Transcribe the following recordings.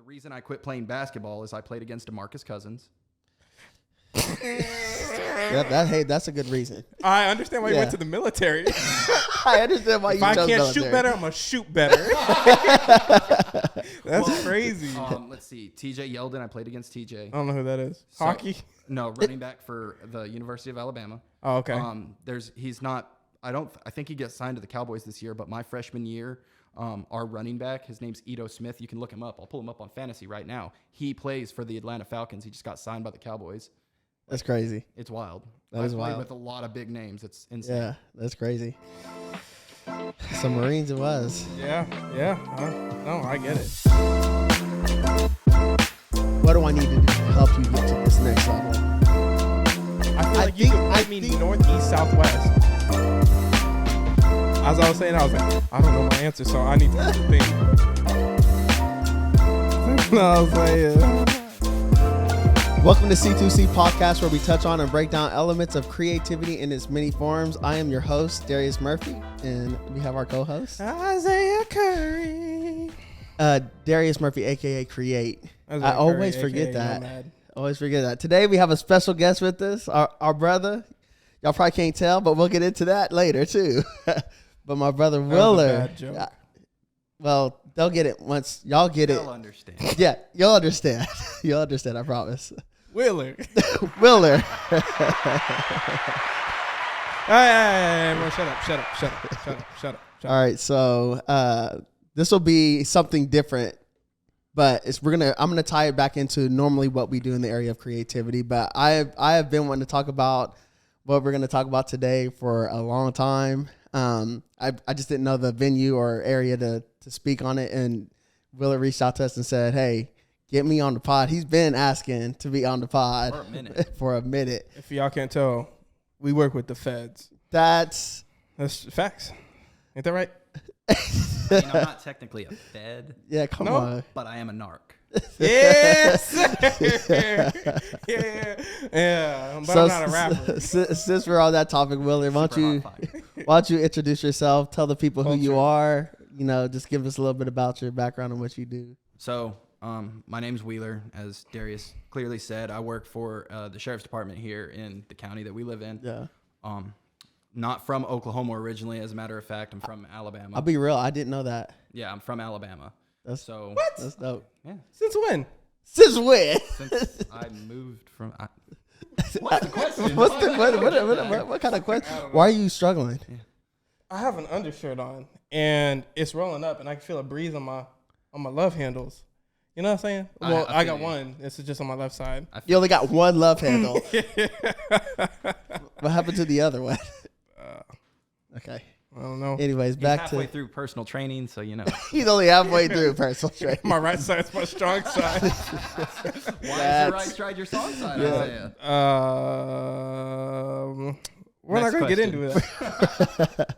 reason I quit playing basketball is I played against DeMarcus Cousins. That's a good reason. I understand why you went to the military. I understand why you chose military. If I can't shoot better, I'm going to shoot better. That's crazy. Let's see. TJ Yeldon. I played against TJ. I don't know who that is. Hockey? No, running back for the University of Alabama. Oh, okay. He's not, I think he gets signed to the Cowboys this year, but my freshman year, our running back, his name's Ito Smith. You can look him up. I'll pull him up on fantasy right now. He plays for the Atlanta Falcons. He just got signed by the Cowboys. That's crazy. It's wild. That is wild. With a lot of big names. It's insane. Yeah, that's crazy. Some Marines it was. Yeah. No, I get it. What do I need to do to help you get to this next level? I feel like you could put me northeast, southwest. As I was saying, I was like, I don't know my answer, so I need to think. No, I was like, Welcome to C2C Podcast, where we touch on and break down elements of creativity in its many forms. I am your host, Darius Murphy, and we have our co-host, Isaiah Curry. Darius Murphy, a.k.a. Create. I always forget that. Nomad. Always forget that. Today, we have a special guest with us, our brother. Y'all probably can't tell, but we'll get into that later, too. But my brother, Willer. That was a bad joke. Well, they'll get it once. Y'all get it. They'll understand. Yeah, you'll understand. You'll understand, I promise. Willer. Willer. Hey, shut up. All right, so this will be something different, but I'm gonna tie it back into normally what we do in the area of creativity. But I have been wanting to talk about what we're gonna talk about today for a long time. I just didn't know the venue or area to speak on it, and Willer reached out to us and said, "Hey, get me on the pod." He's been asking to be on the pod for a minute. If y'all can't tell, we work with the feds. That's facts. Ain't that right? I mean, I'm not technically a fed. Yeah, come on. But I am a narc. Yes. Yeah. But I'm not a rapper. Since we're on that topic, Willer, why don't you introduce yourself? Tell the people who you are. Just give us a little bit about your background and what you do. So, my name's Wheeler. As Darius clearly said, I work for the sheriff's department here in the county that we live in. Yeah. Not from Oklahoma originally, as a matter of fact. I'm from Alabama. I'll be real. I didn't know that. Yeah, I'm from Alabama. What? That's dope. Yeah. Since when? Since when? Since I moved from. What's the question? What kind of question? Why are you struggling? Yeah. I have an undershirt on, and it's rolling up, and I can feel a breeze on my love handles. You know what I'm saying? Well, I got one. This is just on my left side. You only got one love handle. What happened to the other one? Okay. I don't know. Anyways, back halfway through personal training, so He's only halfway through personal training. My right side's my strong side. Why is your right side your strong side, Isaiah? We're not going to get into that.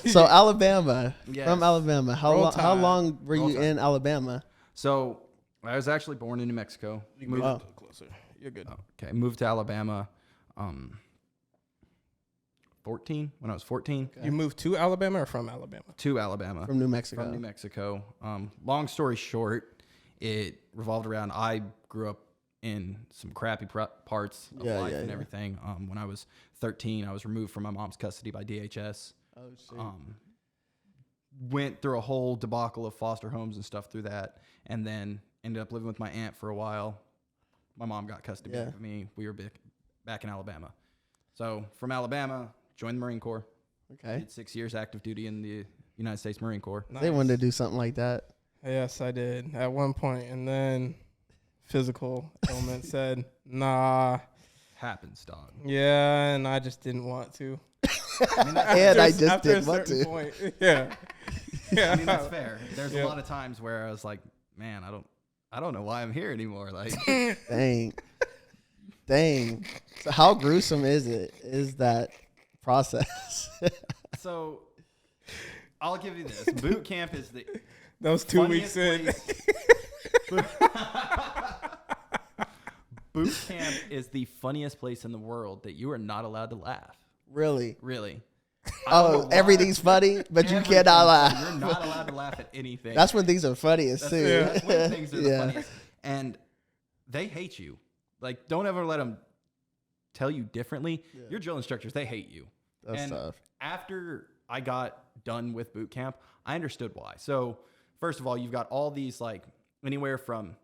So Alabama, Yes. From Alabama. How long were you in Alabama? So I was actually born in New Mexico. You can move a little closer. You're good. Okay, moved to Alabama. 14 when I was 14. Okay. You moved to Alabama or from Alabama? To Alabama. From New Mexico. From New Mexico. Long story short, it revolved around I grew up in some crappy parts of life and everything. When I was 13, I was removed from my mom's custody by DHS. Oh, shit. Went through a whole debacle of foster homes and stuff through that, and then ended up living with my aunt for a while. My mom got custody of me. We were back in Alabama. So from Alabama, joined the Marine Corps. Okay. Did 6 years active duty in the United States Marine Corps. Nice. They wanted to do something like that. Yes, I did at one point, and then physical ailment said, nah. Happens, dog. Yeah, and I just didn't want to. I just didn't want to. Point, yeah. I mean, that's fair. There's a lot of times where I was like, man, I don't know why I'm here anymore. Like, dang. So how gruesome is that process? So I'll give you this. Boot camp is the that was 2 weeks in. Boot camp is the funniest place in the world that you are not allowed to laugh. Really? Really. Oh, everything's funny, but you cannot laugh. You're not allowed to laugh at anything. That's when things are funniest too. That's when things are the funniest. And they hate you. Like, don't ever let them tell you differently. Yeah. Your drill instructors, they hate you. That's tough. After I got done with boot camp, I understood why. So first of all, you've got all these like anywhere from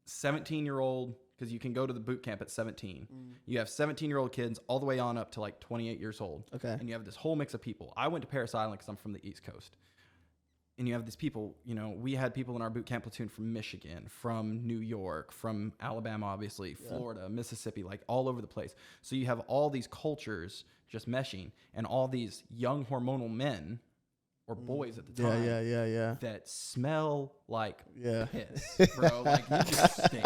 17-year-old, because you can go to the boot camp at 17. You have 17-year-old kids all the way on up to like 28 years old. Okay. And you have this whole mix of people. I went to Parris Island because I'm from the East Coast. And you have these people, you know, we had people in our boot camp platoon from Michigan, from New York, from Alabama, obviously, Florida, Mississippi, like all over the place. So you have all these cultures just meshing, and all these young hormonal men or boys at the time that smell like piss, bro. Like, you just stink.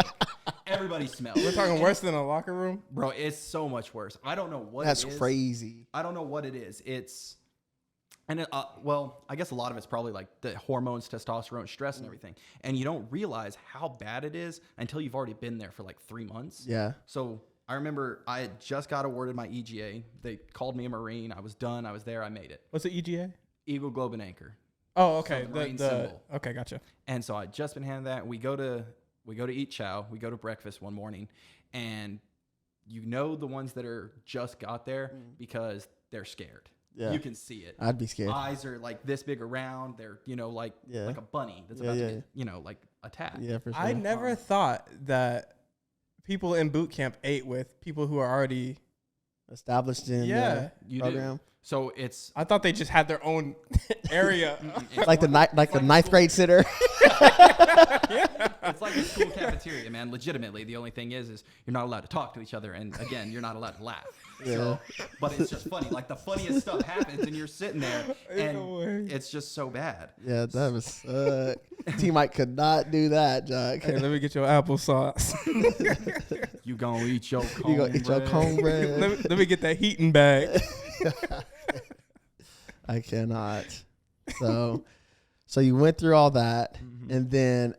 Everybody smells. We're talking worse than a locker room? Bro, it's so much worse. I don't know what That's it is. crazy. I don't know what it is. It's... And well, I guess a lot of it's probably like the hormones, testosterone, stress, and everything. And you don't realize how bad it is until you've already been there for like 3 months. Yeah. So I remember I had just got awarded my EGA. They called me a Marine. I was done. I was there. I made it. What's the EGA? Eagle, Globe, and Anchor. Oh, okay. So the Marine symbol. Okay, gotcha. And so I'd just been handed that. We go to eat chow. We go to breakfast one morning, and you know the ones that are just got there because they're scared. Yeah. You can see it. I'd be scared. Eyes are like this big around. They're, you know, like a bunny that's about to get, you know, like attacked. Yeah, for sure. I never thought that people in boot camp ate with people who are already established in the program. Do. So it's... I thought they just had their own area. like the ninth grade sitter. It's like a school cafeteria, man. Legitimately, the only thing is you're not allowed to talk to each other, and again, you're not allowed to laugh. Yeah. So, but it's just funny. Like, the funniest stuff happens, and you're sitting there, and it's just so bad. Yeah, that was... T-Mike could not do that, Jack. Hey, let me get your applesauce. You gonna eat your cornbread. You gonna eat your cornbread. let me get that heating bag. I cannot. So you went through all that, and then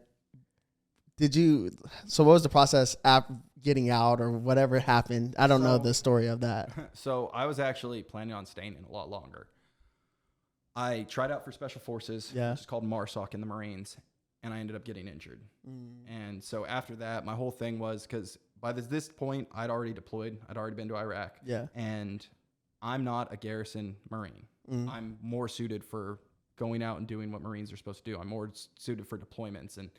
so what was the process after getting out or whatever happened? I don't know the story of that. So I was actually planning on staying in a lot longer. I tried out for Special Forces, which is called MARSOC in the Marines, and I ended up getting injured. And so after that, my whole thing was, because by this point, I'd already deployed. I'd already been to Iraq. Yeah. And I'm not a garrison Marine. I'm more suited for going out and doing what Marines are supposed to do. I'm more suited for deployments and,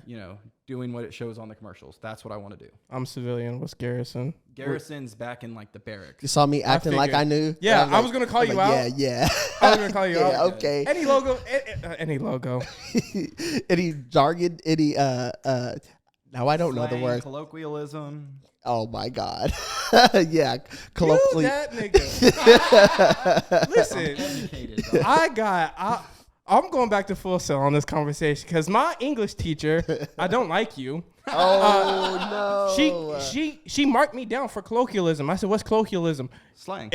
you know, doing what it shows on the commercials. That's what I want to do. I'm civilian. What's garrison? Garrison's back in like the barracks. You saw me acting like I knew? Yeah, I was going to call you out. Yeah. I was going to call you out. Okay. Any logo. Any logo. Any jargon, now I don't know the word. Colloquialism. Oh my God. Yeah. Colloquially. You that nigga. Listen, I'm going back to Full Sail on this conversation because my English teacher, I don't like you. Oh no. She marked me down for colloquialism. I said, "What's colloquialism?" Slang.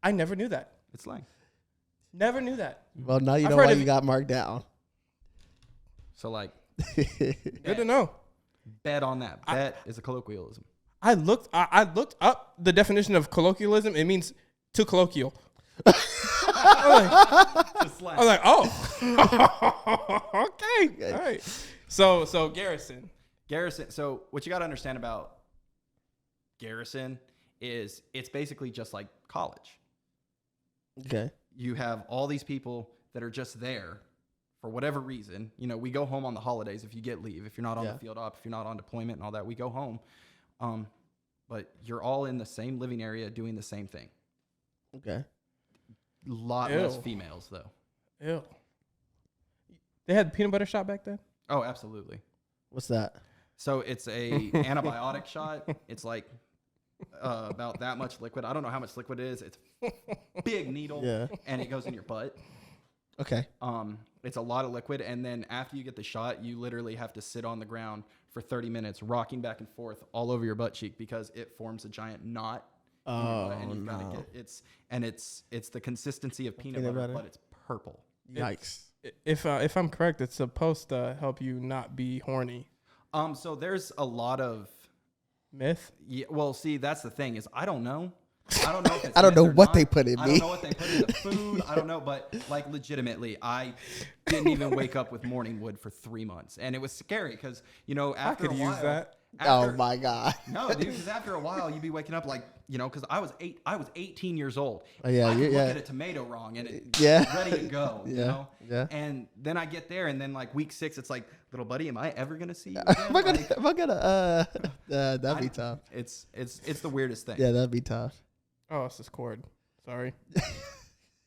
I never knew that. It's slang. Never knew that. Well, now you know why you got marked down. So like, good to know. Bet on that. Bet is a colloquialism. I looked up the definition of colloquialism. It means to colloquial. I was like, oh, okay, all right. So garrison. So what you got to understand about garrison is it's basically just like college. Okay. You have all these people that are just there for whatever reason. You know, we go home on the holidays if you get leave, if you're not on the field op, if you're not on deployment and all that, we go home. But you're all in the same living area doing the same thing. Okay. A lot less females, though. Ew. They had peanut butter shot back then? Oh, absolutely. What's that? So it's a antibiotic shot. It's like about that much liquid. I don't know how much liquid it is. It's big needle, and it goes in your butt. Okay. It's a lot of liquid, and then after you get the shot, you literally have to sit on the ground for 30 minutes, rocking back and forth all over your butt cheek because it forms a giant knot. Oh, and you've got to get it's the consistency of peanut butter, but it's purple. Yikes! If I'm correct, it's supposed to help you not be horny. So there's a lot of myth. Yeah. Well, see, that's the thing is I don't know. I don't know if it's I don't know myth or what not. they put in I me. don't know what they put in the food. I don't know, but like legitimately, I didn't even wake up with morning wood for 3 months, and it was scary because I after could a while, use that. Oh my God. No, dude, because after a while you'd be waking up like because I was 18 years old. Oh, yeah, I could yeah. look at a tomato wrong and it's Yeah. ready to go. Yeah, yeah. And then I get there, and then like week 6, it's like, little buddy, am I ever gonna see you? Am I Again? gonna? That'd be tough. It's the weirdest thing. Yeah, that'd be tough. Oh, it's this cord. Sorry.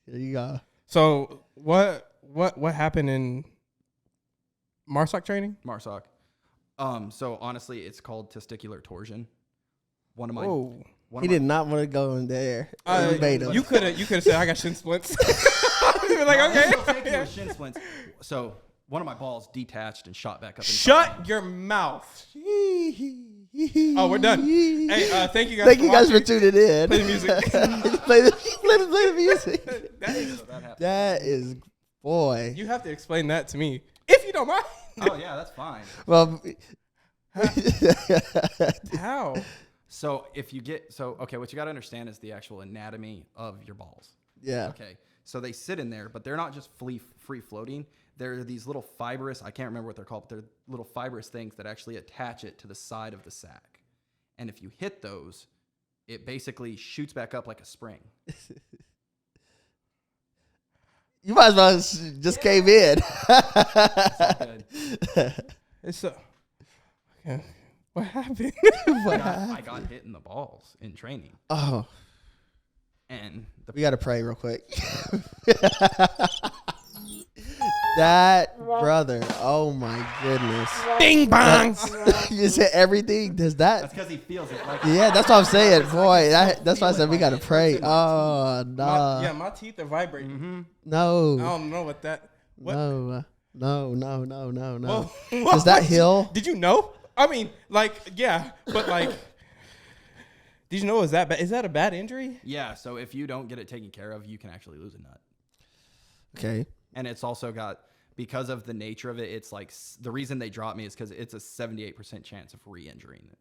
Here you go. So what happened in MARSOC training? MARSOC. So honestly, it's called testicular torsion. One of my. Whoa. He did not want to go in there. You could have said I got shin splints. You'd be like, okay. Yeah. Shin splints. So one of my balls detached and shot back up. Shut your mouth. Oh, we're done. Hey, thank you guys. Thank you guys for tuning in. Play the music. play the music. That That is, boy. You have to explain that to me, if you don't mind. Oh yeah, that's fine. Well, How? So okay, what you got to understand is the actual anatomy of your balls. yeah. Okay, so they sit in there, but they're not just free floating. They're these little fibrous, I can't remember what they're called, but they're little fibrous things that actually attach it to the side of the sack. And if you hit those, it basically shoots back up like a spring. You might as well just came in. It's all good. It's okay. What happened? I got hit in the balls in training. Oh, And we got to pray real quick. That brother, oh my goodness. Ding bong. You said everything? Does that? that's because he feels it. Like, Yeah, that's what I'm saying. Boy, that's why I said we got to pray. Oh, no. My teeth are vibrating. Mm-hmm. No. I don't know what that. What? No. No. Well, Does that heal? Did you know? I mean, like, yeah, but like, did you know it was that bad? Is that a bad injury? Yeah, so if you don't get it taken care of, you can actually lose a nut. Okay. And it's also got, because of the nature of it, it's like, the reason they dropped me is because it's a 78% chance of re-injuring it.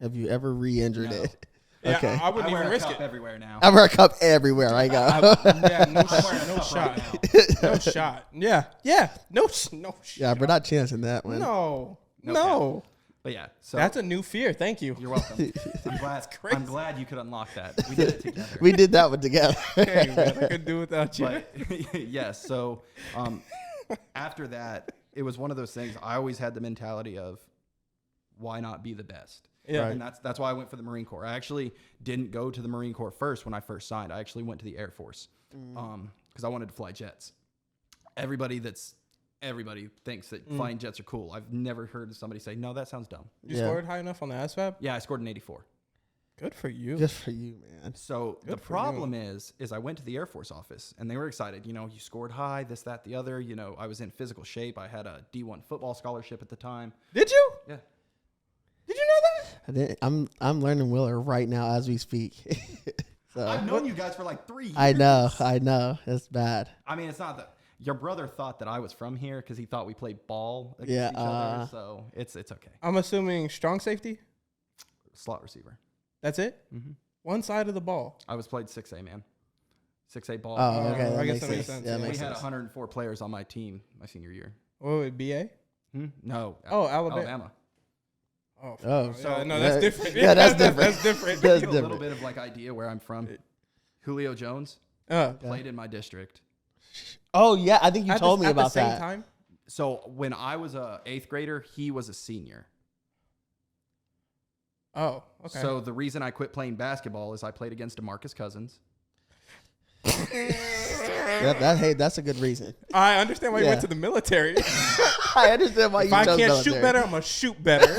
Have you ever re-injured No. it? Yeah, Okay. I wouldn't I wear even a risk cup it. everywhere now. I wear a cup everywhere I go. Yeah, no, I'm wearing a no cup shot. right now. No shot. Yeah, no shot. Yeah, we're not chancing that one. No. But yeah, so That's a new fear. Thank you. you're welcome. I'm glad you could unlock that. We did it together. We did that one together. Hey, man, I couldn't do without you. But yes, so after that, it was one of those things. I always had the mentality of, why not be the best? Yeah. And that's why I went for the Marine Corps. I actually didn't go to the Marine Corps first when I first signed. I actually went to the Air Force because I wanted to fly jets. Everybody thinks that flying jets are cool. I've never heard somebody say, no, that sounds dumb. You Yeah. scored high enough on the ASVAB? Mm. Yeah, I scored an 84. Good for you. Just for you, man. So Good the for problem is I went to the Air Force office and they were excited. You scored high, this, that, the other. I was in physical shape. I had a D1 football scholarship at the time. Did you? Yeah. Did you know that? I'm learning Willer right now as we speak. So I've known you guys for like 3 years. I know. It's bad. I mean, it's not that your brother thought that I was from here because he thought we played ball against Yeah, each other. So it's okay. I'm assuming strong safety. Slot receiver. That's it? Mm-hmm. One side of the ball. I was played 6A, man. 6A ball. Oh, okay. I That guess makes that makes sense. sense. Yeah, that Yeah. We makes had sense. 104 players on my team my senior year. What would BA? No. Oh, Alabama. Alabama. Oh, Oh, so no, that's different. Yeah, that's different. That's different. That's Give you a little different. bit of idea where I'm from. Julio Jones played in my district. Oh yeah, I think you At told the- me at the about same that. time? So when I was a 8th grader, he was a senior. Oh, okay. So the reason I quit playing basketball is I played against DeMarcus Cousins. Hey, that's a good reason. I understand why you Yeah. went to the military. I understand why you If I chose can't military. shoot better, I'm gonna shoot better.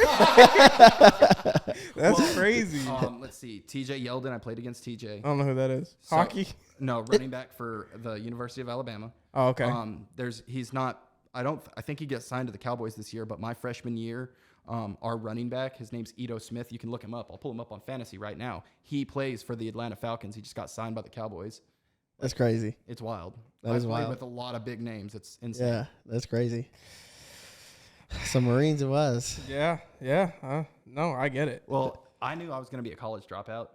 That's crazy. Let's see. TJ Yeldon. I played against TJ. I don't know who that is. So- Hockey. No, running back for the University of Alabama. Oh, okay. He's not. I think he gets signed to the Cowboys this year. But my freshman year, our running back, his name's Ito Smith. You can look him up. I'll pull him up on fantasy right now. He plays for the Atlanta Falcons. He just got signed by the Cowboys. That's crazy. It's wild. That is I played wild. with a lot of big names. It's insane. Yeah, that's crazy. Some Marines it was. Yeah. No, I get it. Well, I knew I was going to be a college dropout.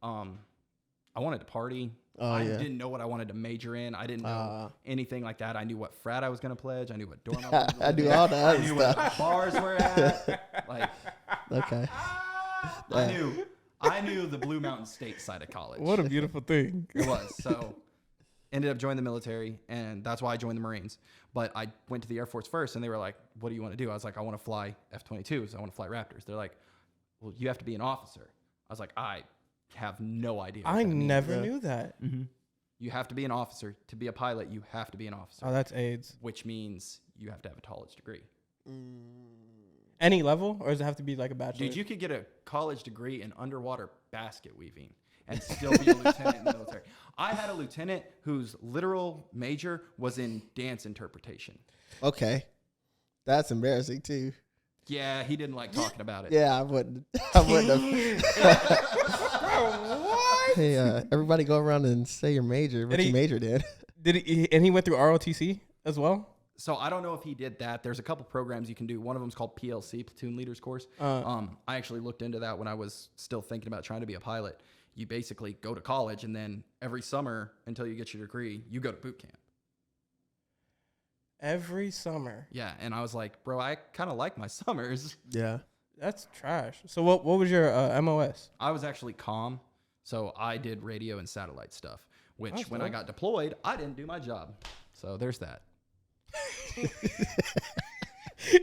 I wanted to party. I didn't know what I wanted to major in. I didn't know anything like that. I knew what frat I was going to pledge. I knew what dorm I was going to I knew all that I knew where the bars were at. Like, okay. I knew the Blue Mountain State side of college. What a beautiful thing. It was. So ended up joining the military, and that's why I joined the Marines. But I went to the Air Force first, and they were like, what do you want to do? I was like, I want to fly F-22s. I want to fly Raptors. They're like, well, you have to be an officer. I was like, I have no idea. I never knew that. Mm-hmm. You have to be an officer. To be a pilot, you have to be an officer. Oh, that's AIDS. Which means you have to have a college degree. Any level, or does it have to be like a bachelor? Dude, you could get a college degree in underwater basket weaving and still be a lieutenant in the military. I had a lieutenant whose literal major was in dance interpretation. Okay. That's embarrassing too. Yeah, he didn't like talking about it. Yeah, I wouldn't have. What? Hey, everybody go around and say your major. What you majored in? And he went through ROTC as well? So I don't know if he did that. There's a couple programs you can do. One of them is called PLC, Platoon Leaders Course. I actually looked into that when I was still thinking about trying to be a pilot. You basically go to college, and then every summer until you get your degree, you go to boot camp. Every summer? Yeah, and I was like, bro, I kind of like my summers. Yeah. That's trash. So what was your MOS? I was actually comm, so I did radio and satellite stuff, which when I got deployed, I didn't do my job. So there's that.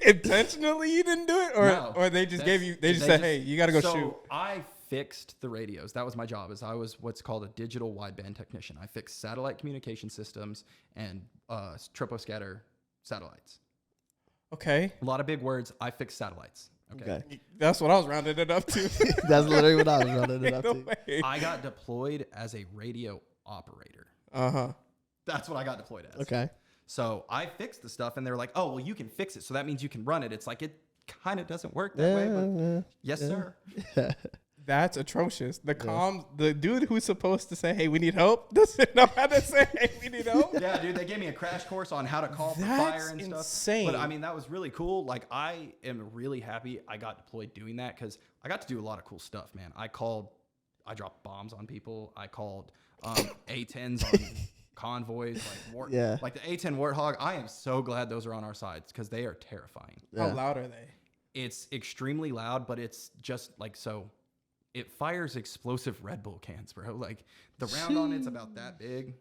Intentionally you didn't do it, or they just gave you? They just said, "Hey, you got to go shoot." I fixed the radios. That was my job. Is I was what's called a digital wideband technician. I fixed satellite communication systems and troposcatter satellites. Okay. A lot of big words. I fixed satellites. Okay. That's what I was rounding it up to. That's literally what I was rounding it up to. I got deployed as a radio operator. That's what I got deployed as. Okay. So I fixed the stuff, and they were like, "Oh, well, you can fix it, so that means you can run it." It's like it kind of doesn't work that way, but yes, sir. That's atrocious. The dude who's supposed to say, "Hey, we need help," doesn't know how to say, "Hey, we need help." Yeah, dude, they gave me a crash course on how to call for fire and stuff. Insane. But I mean, that was really cool. Like, I am really happy I got deployed doing that because I got to do a lot of cool stuff, man. I dropped bombs on people. I called A-10s on convoys, like the A-10 Warthog. I am so glad those are on our sides because they are terrifying. How loud are they? It's extremely loud, but it's just like so. It fires explosive Red Bull cans, bro. Like the round on it's about that big,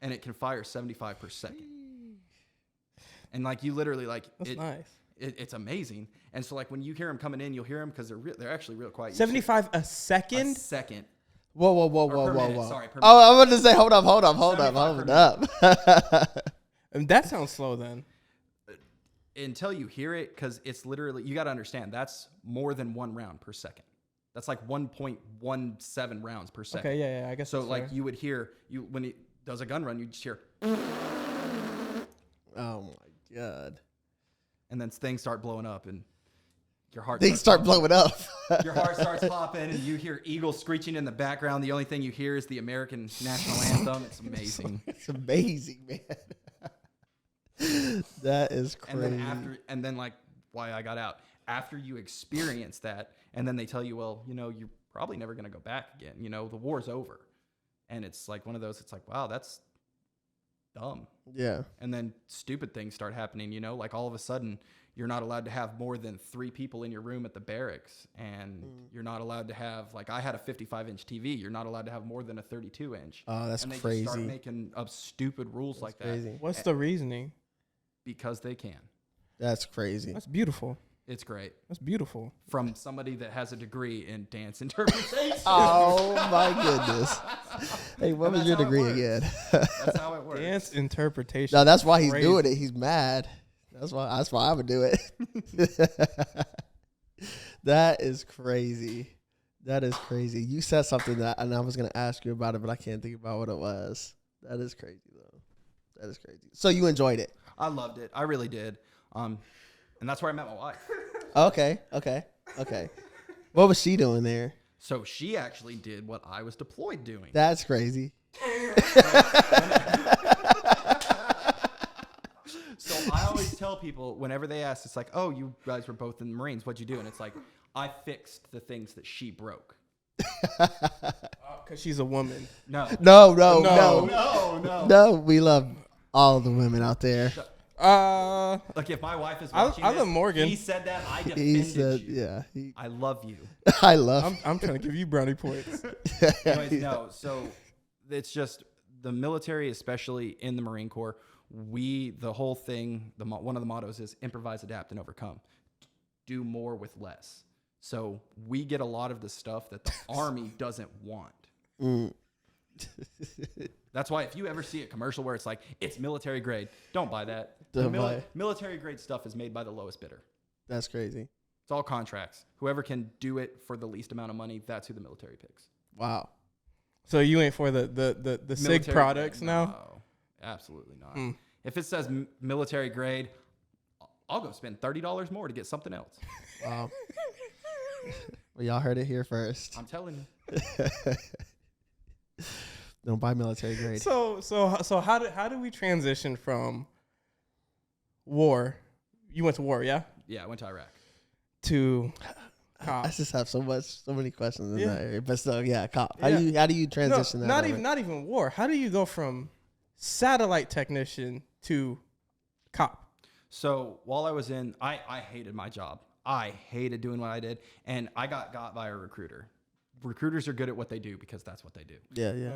and it can fire 75 per second. And like you literally like that's nice. It's amazing. And so like when you hear them coming in, you'll hear them because they're actually real quiet. 75 a second. A second. Whoa. Sorry. I wanted to say, hold up. And that sounds slow then. Until you hear it, because it's literally, you got to understand, that's more than one round per second. That's like 1.17 rounds per second. Okay, yeah, I guess so. Like fair. You would hear when it does a gun run, you just hear. Oh my god! And then things start blowing up, and your heart. Things start blowing up. Your heart starts popping, and you hear eagles screeching in the background. The only thing you hear is the American national anthem. It's amazing. It's amazing, man. That is crazy. And then like why I got out after you experience that, and then they tell you, well, you're probably never going to go back again. The war's over, and it's like one of those. It's like, wow, that's dumb. Yeah. And then stupid things start happening. Like all of a sudden, you're not allowed to have more than 3 people in your room at the barracks, and you're not allowed to have like I had a 55-inch TV. You're not allowed to have more than a 32-inch. Oh, that's and they crazy. just start making up stupid rules that's like crazy. that. What's the reasoning? Because they can. That's crazy. That's beautiful. It's great. That's beautiful. From somebody that has a degree in dance interpretation. Oh my goodness. Hey, what was your degree again? That's how it works. Dance interpretation. No, that's why he's doing it. He's mad. That's why I would do it. That is crazy. That is crazy. You said something and I was gonna ask you about it, but I can't think about what it was. That is crazy though. That is crazy. So you enjoyed it? I loved it. I really did. And that's where I met my wife. Okay. What was she doing there? So she actually did what I was deployed doing. That's crazy. So I always tell people whenever they ask, it's like, oh, you guys were both in the Marines. What'd you do? And it's like, I fixed the things that she broke. Because she's a woman. No. No, we love all the women out there. Look, if my wife is watching I love Morgan. he said that, I defended you. Yeah. I love you. I love I'm trying to give you brownie points. Anyways, no. So it's just the military, especially in the Marine Corps, the whole thing, one of the mottos is improvise, adapt, and overcome. Do more with less. So we get a lot of the stuff that the Army doesn't want. That's why if you ever see a commercial where it's like, it's military grade, don't buy that. Military grade stuff is made by the lowest bidder. That's crazy. It's all contracts. Whoever can do it for the least amount of money, that's who the military picks. Wow. So you ain't for the SIG products grade, now? No, absolutely not. If it says military grade, I'll go spend $30 more to get something else. Wow. Well, y'all heard it here first. I'm telling you. Don't buy military grade. So how do we transition from war? You went to war, yeah? Yeah, I went to Iraq. To cop. I just have so many questions in that area. But still, cop. Yeah. How do you transition that? Not even war. How do you go from satellite technician to cop? So while I was in, I hated my job. I hated doing what I did, and I got by a recruiter. Recruiters are good at what they do because that's what they do. Yeah.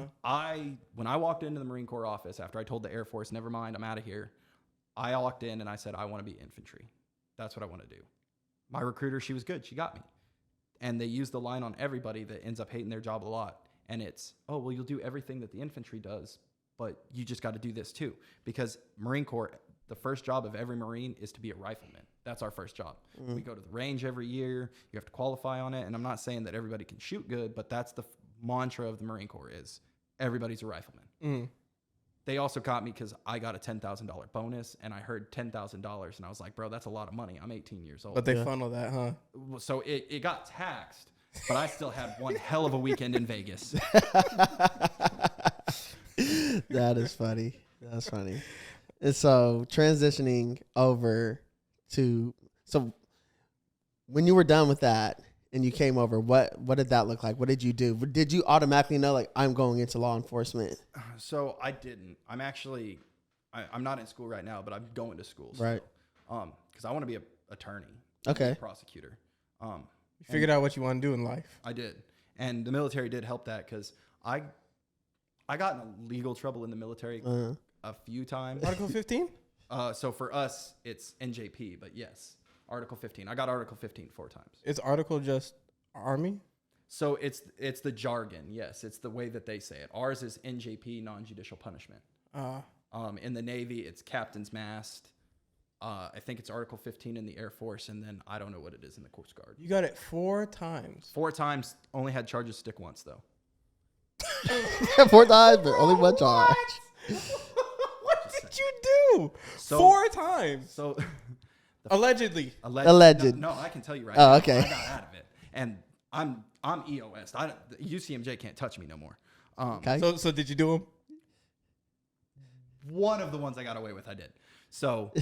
When I walked into the Marine Corps office after I told the Air Force, never mind, I'm out of here, I walked in and I said, I want to be infantry. That's what I want to do. My recruiter, she was good. She got me. And they use the line on everybody that ends up hating their job a lot. And it's, oh, well, you'll do everything that the infantry does, but you just got to do this too. Because Marine Corps, the first job of every Marine is to be a rifleman. That's our first job. We go to the range every year. You have to qualify on it. And I'm not saying that everybody can shoot good, but that's the mantra of the Marine Corps is everybody's a rifleman. They also caught me because I got a $10,000 bonus, and I heard $10,000, and I was like, bro, that's a lot of money. I'm 18 years old. But they funnel that, huh? So it got taxed, but I still had one hell of a weekend in Vegas. That is funny. That's funny. And so transitioning over to, so when you were done with that and you came over, what did that look like? What did you do? Did you automatically know, like, I'm going into law enforcement? So I didn't. I'm actually, I'm not in school right now, but I'm going to school. Right. Because I want to be an attorney. Okay. A prosecutor. You figured out what you want to do in life. I did. And the military did help that because I got in legal trouble in the military a few times. Article 15? So for us, it's NJP, but yes, Article 15. I got Article 15 4 times. Is Article just Army? So it's the jargon. Yes, it's the way that they say it. Ours is NJP, non-judicial punishment. In the Navy, it's Captain's Mast. I think it's Article 15 in the Air Force, and then I don't know what it is in the Coast Guard. You got it 4 times. 4 times. Only had charges stick once, though. 4 times, but only 1 charge. What did you do? 4 times. So allegedly. Alleged. No, I can tell you right now. now. Okay. I got out of it, and I'm EOS. UCMJ can't touch me no more. Okay. So did you do them? One of the ones I got away with, I did. So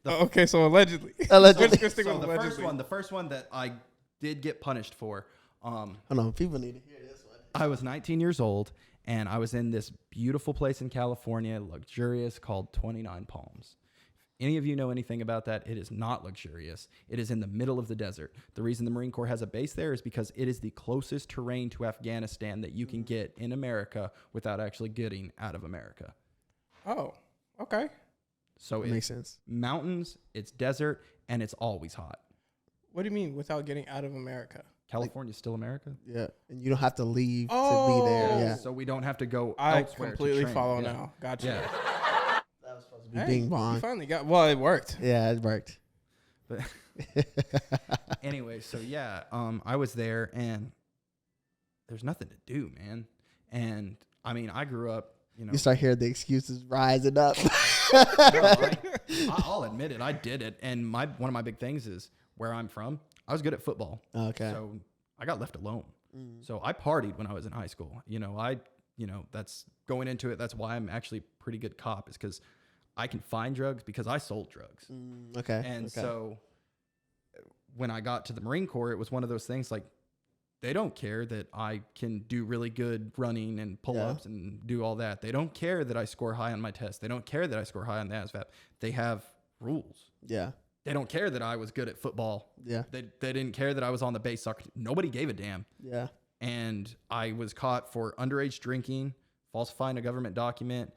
okay, so allegedly. Allegedly. Let's stick so with the allegedly. first one that I did get punished for. Hold on, people need to hear this one. I was 19 years old, and I was in this beautiful place in California, luxurious, called 29 Palms. If any of you know anything about that, it is not luxurious. It is in the middle of the desert. The reason the Marine Corps has a base there is because it is the closest terrain to Afghanistan that you can get in America without actually getting out of America. Oh, okay. So That makes sense. Mountains, it's desert, and it's always hot. What do you mean without getting out of America? California's still America? Yeah, and you don't have to leave to be there. Yeah, So we don't have to go I elsewhere completely to train. follow Yeah. now. Gotcha. Yeah. that was supposed to be Bing You Bong. finally got. Well, it worked. Yeah, it worked. But anyway, so yeah, I was there, and there's nothing to do, man. And I mean, I grew up, You start hearing the excuses rising up. I'll admit it, I did it. And one of my big things is where I'm from, I was good at football. Okay. So I got left alone. So I partied when I was in high school. That's going into it. That's why I'm actually a pretty good cop, is because I can find drugs because I sold drugs. Okay. And okay. so when I got to the Marine Corps, it was one of those things like, they don't care that I can do really good running and pull-ups and do all that. They don't care that I score high on my test. They don't care that I score high on the ASVAB. They have rules. Yeah. They don't care that I was good at football. Yeah. They didn't care that I was on the base soccer team. Nobody gave a damn. Yeah. And I was caught for underage drinking, falsifying a government document,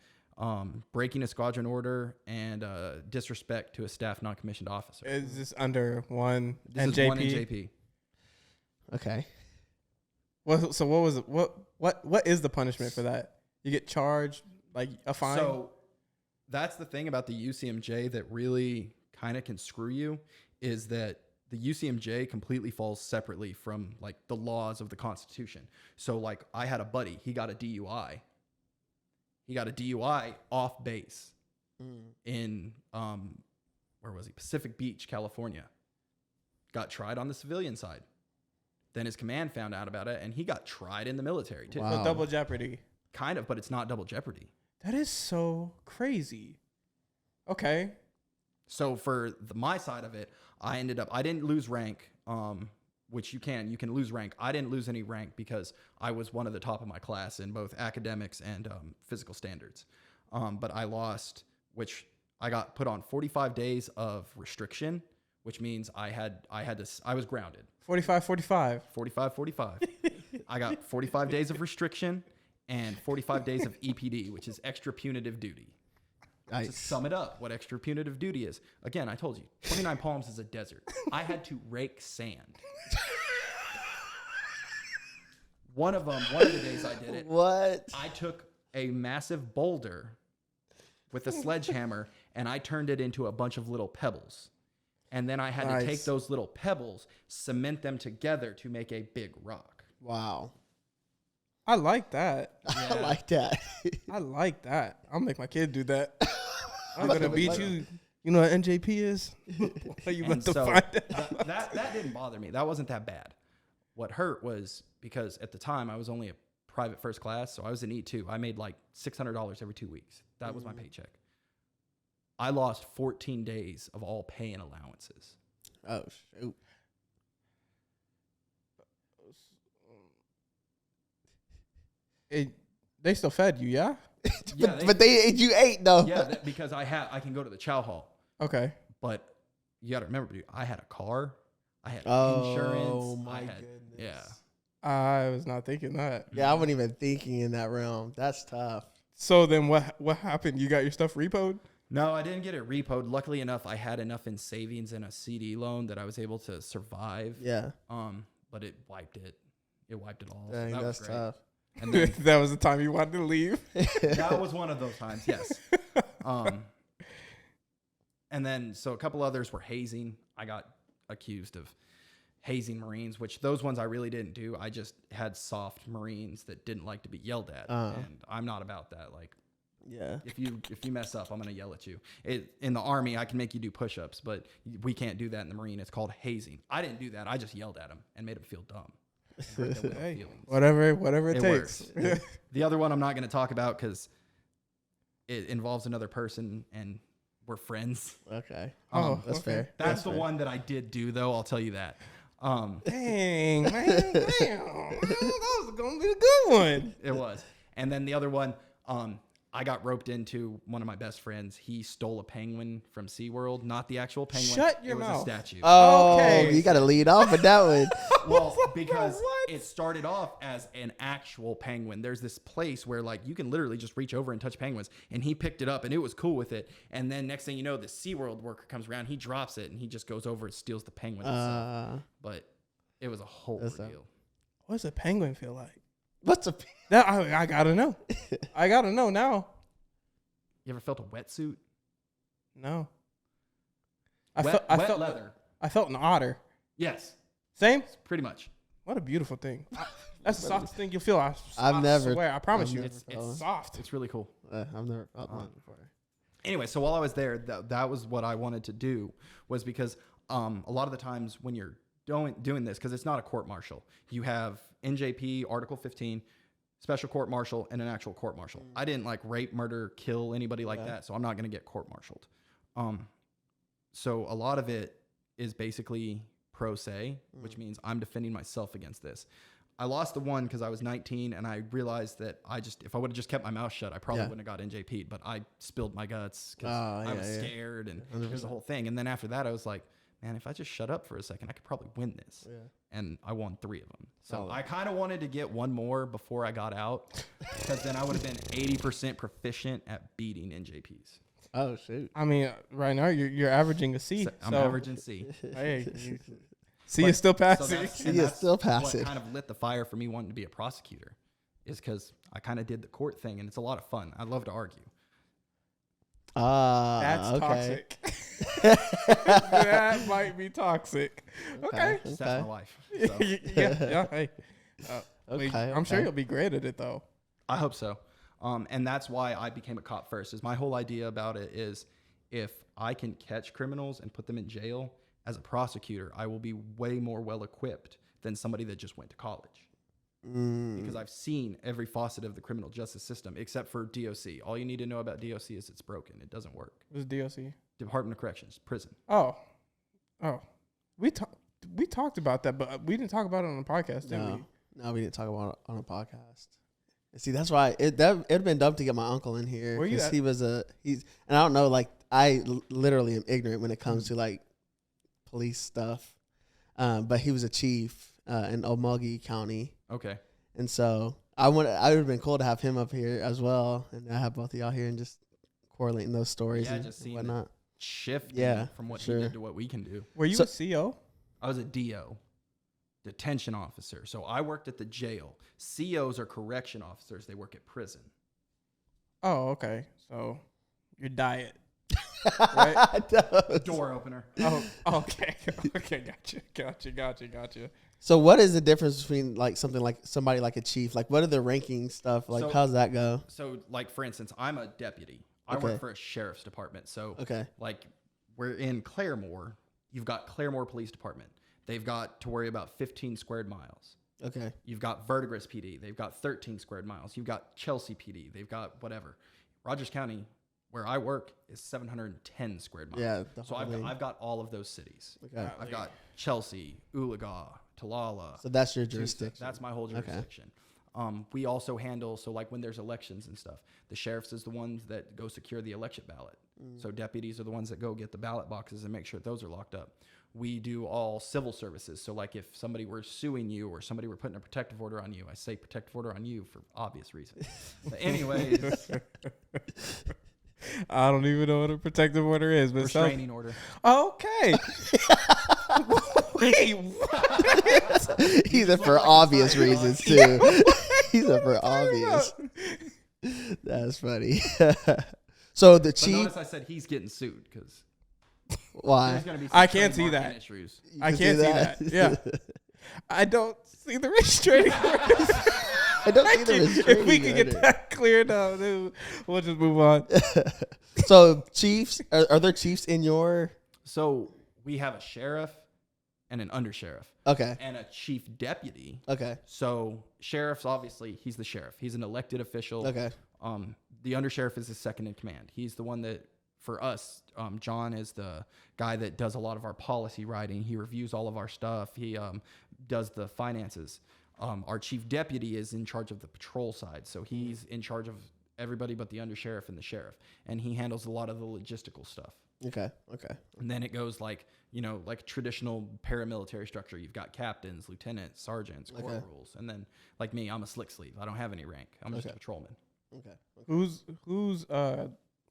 breaking a squadron order, and disrespect to a staff non-commissioned officer. Is this under one This NJP? is one NJP. Okay. Well, so what was it? What is the punishment for that? You get charged like a fine? So that's the thing about the UCMJ that really kind of can screw you, is that the UCMJ completely falls separately from like the laws of the Constitution. So like I had a buddy, he got a DUI. He got a DUI off base in where was he? Pacific Beach, California. Got tried on the civilian side. Then his command found out about it, and he got tried in the military too. Wow. So double jeopardy. Kind of, but it's not double jeopardy. That is so crazy. Okay. So for my side of it, I didn't lose rank, which you can lose rank. I didn't lose any rank because I was one of the top of my class in both academics and physical standards. But I lost, which I got put on 45 days of restriction, which means I was grounded. 45. 45. I got 45 days of restriction and 45 days of EPD, which is extra punitive duty. Nice. To sum it up, what extra punitive duty is. Again, I told you, 29 Palms is a desert. I had to rake sand. One of the days I did it, What? I took a massive boulder with a sledgehammer and I turned it into a bunch of little pebbles. And then I had to take those little pebbles, cement them together to make a big rock. Wow. I like that. I like that. I like that. I'll make my kid do that. I'm gonna beat you. You know what NJP is? You about to find out. That didn't bother me. That wasn't that bad. What hurt was because at the time I was only a private first class, so I was an E2. I made like $600 every 2 weeks. That was my paycheck. I lost 14 days of all pay and allowances. Oh, shoot. They still fed you, yeah? Yeah, but you ate though. Yeah, because I can go to the chow hall. Okay. But you got to remember, dude, I had a car, I had insurance. Oh my goodness. Yeah. I was not thinking that. Yeah, I wasn't even thinking in that realm. That's tough. So then what happened? You got your stuff repoed? No, I didn't get it repoed. Luckily enough, I had enough in savings and a CD loan that I was able to survive. Yeah. But it wiped it. It wiped it all. Dang, so that's tough. And then, That was the time you wanted to leave. that was one of those times, yes. And then, so a couple others were hazing. I got accused of hazing Marines, which those ones I really didn't do. I just had soft Marines that didn't like to be yelled at. And I'm not about that. Like, Yeah. if you mess up, I'm going to yell at you. In the Army, I can make you do push-ups, but we can't do that in the Marine. It's called hazing. I didn't do that. I just yelled at them and made them feel dumb. Hey, whatever it takes. Works. The other one I'm not going to talk about because it involves another person and we're friends. Okay. That's fair. That's the one that I did do, though. I'll tell you that. Dang, man. Damn. That was going to be a good one. It was. And then the other one, I got roped into one of my best friends. He stole a penguin from SeaWorld, not the actual penguin. Shut your it was mouth. a statue. Oh, Okay. you got to lead off with that one. Well, because it started off as an actual penguin. There's this place where like you can literally just reach over and touch penguins, and he picked it up and it was cool with it. And then next thing you know, the SeaWorld worker comes around, he drops it, and he just goes over and steals the penguin itself. But it was a whole ordeal. What does a penguin feel like? What's a That I gotta know. I gotta know now. You ever felt a wetsuit? No. Wet felt leather. I felt an otter. Yes, Same. pretty much. What a beautiful thing. That's the softest thing you'll feel. I've never- swear. I promise I've you. never It's felt it. soft. It's really cool. I've never felt one before. Anyway, so while I was there, that was what I wanted to do, was because a lot of the times when you're doing this, because it's not a court martial, you have NJP, Article 15, special court martial, and an actual court martial. I didn't like rape, murder, kill anybody like that, so I'm not going to get court martialed. So a lot of it is basically pro se, which means I'm defending myself against this. I lost the one because I was 19, and I realized that if I would have just kept my mouth shut, I probably wouldn't have got NJP'd. But I spilled my guts because I was scared, and here's the whole thing. And then after that, I was like, man, if I just shut up for a second, I could probably win this. Yeah. And I won 3 of them. So I kind of wanted to get one more before I got out, because then I would have been 80% proficient at beating NJPs. Oh, shoot. I mean, right now you're averaging a C. I'm averaging C. Hey, C is still passing. C is still passing. What kind of lit the fire for me wanting to be a prosecutor is because I kind of did the court thing, and it's a lot of fun. I love to argue. That's okay. toxic. That might be toxic. Okay. That's my wife. So. Yeah. Hey. Okay. I'm sure you'll be great at it, though. I hope so. And that's why I became a cop first. Is my whole idea about it is, if I can catch criminals and put them in jail as a prosecutor, I will be way more well equipped than somebody that just went to college. Because I've seen every facet of the criminal justice system except for DOC. All you need to know about DOC is it's broken. It doesn't work. What's DOC? Department of Corrections, prison. Oh. We talked about that, but we didn't talk about it on the podcast, did we? No, we didn't talk about it on a podcast. See, that's why it'd have been dumb to get my uncle in here, because and I don't know, like, I literally am ignorant when it comes to like police stuff. But he was a chief in Omagi County. Okay. And so I would have been cool to have him up here as well, and I have both of y'all here and just correlating those stories and just seeing whatnot. Shift from what he did to what we can do. Were you a CO? I was a DO, detention officer. So I worked at the jail. COs are correction officers. They work at prison. Oh, okay. So your diet. Right? Door opener. Oh, okay. Okay, gotcha. So what is the difference between like somebody like a chief? Like, what are the ranking stuff? Like, how's that go? So, like, for instance, I'm a deputy. I work for a sheriff's department. So, like, we're in Claremore. You've got Claremore Police Department. They've got to worry about 15 squared miles. Okay. You've got Verdigris PD. They've got 13 squared miles. You've got Chelsea PD. They've got whatever. Rogers County, where I work, is 710 squared miles. Yeah. So I've got all of those cities. Okay. I've got Chelsea, Oologah, Talala. So that's your jurisdiction. That's my whole jurisdiction. Okay. We also handle, so like when there's elections and stuff, the sheriffs is the ones that go secure the election ballot. So deputies are the ones that go get the ballot boxes and make sure those are locked up. We do all civil services. So like if somebody were suing you or somebody were putting a protective order on you, I say protective order on you for obvious reasons. But anyways. I don't even know what a protective order is. But restraining order. Okay. Wait, what? He's a for obvious reasons too. He's a for obvious. That's funny. So the chief. Notice I said he's getting sued because. Why? I can't see that. I can't see that. Yeah. I don't see the restraining order. I don't see the restraining order. If we can get that cleared up, dude, we'll just move on. So chiefs, are there chiefs in your? So we have a sheriff and an undersheriff. Okay. And a chief deputy. Okay. So sheriff's obviously, he's the sheriff. He's an elected official. Okay. The undersheriff is his second in command. He's the one that, for us, John is the guy that does a lot of our policy writing. He reviews all of our stuff. He does the finances. Our chief deputy is in charge of the patrol side. So he's in charge of everybody but the undersheriff and the sheriff. And he handles a lot of the logistical stuff. Okay. And then it goes like, like traditional paramilitary structure. You've got captains, lieutenants, sergeants, corporals. And then like me, I'm a slick sleeve. I don't have any rank. I'm just a patrolman. Okay. Who's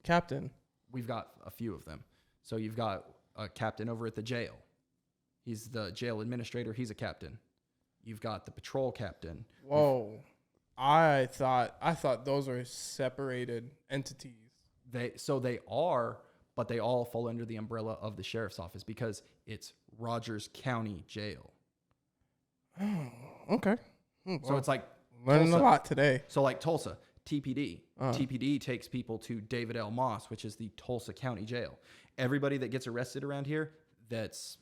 captain? We've got a few of them. So you've got a captain over at the jail. He's the jail administrator. He's a captain. You've got the patrol captain. Whoa. I thought those were separated entities. They are, but they all fall under the umbrella of the sheriff's office because it's Rogers County Jail. Oh, okay. So it's like learning a lot today. So like Tulsa, TPD. TPD takes people to David L. Moss, which is the Tulsa County Jail. Everybody that gets arrested around here that's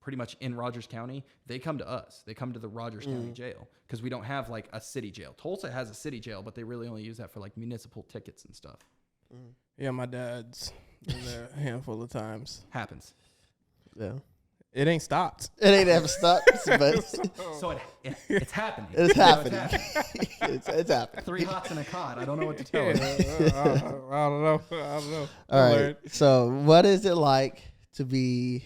pretty much in Rogers County, they come to us. They come to the Rogers County Jail because we don't have like a city jail. Tulsa has a city jail, but they really only use that for like municipal tickets and stuff. Yeah, my dad's been there a handful of times. Happens. Yeah. It ain't stopped. It ain't ever stopped, but So it's happening. it's happening. It's happening. 3 hots and a cod. I don't know what to tell you. I don't know. All right. So, what is it like to be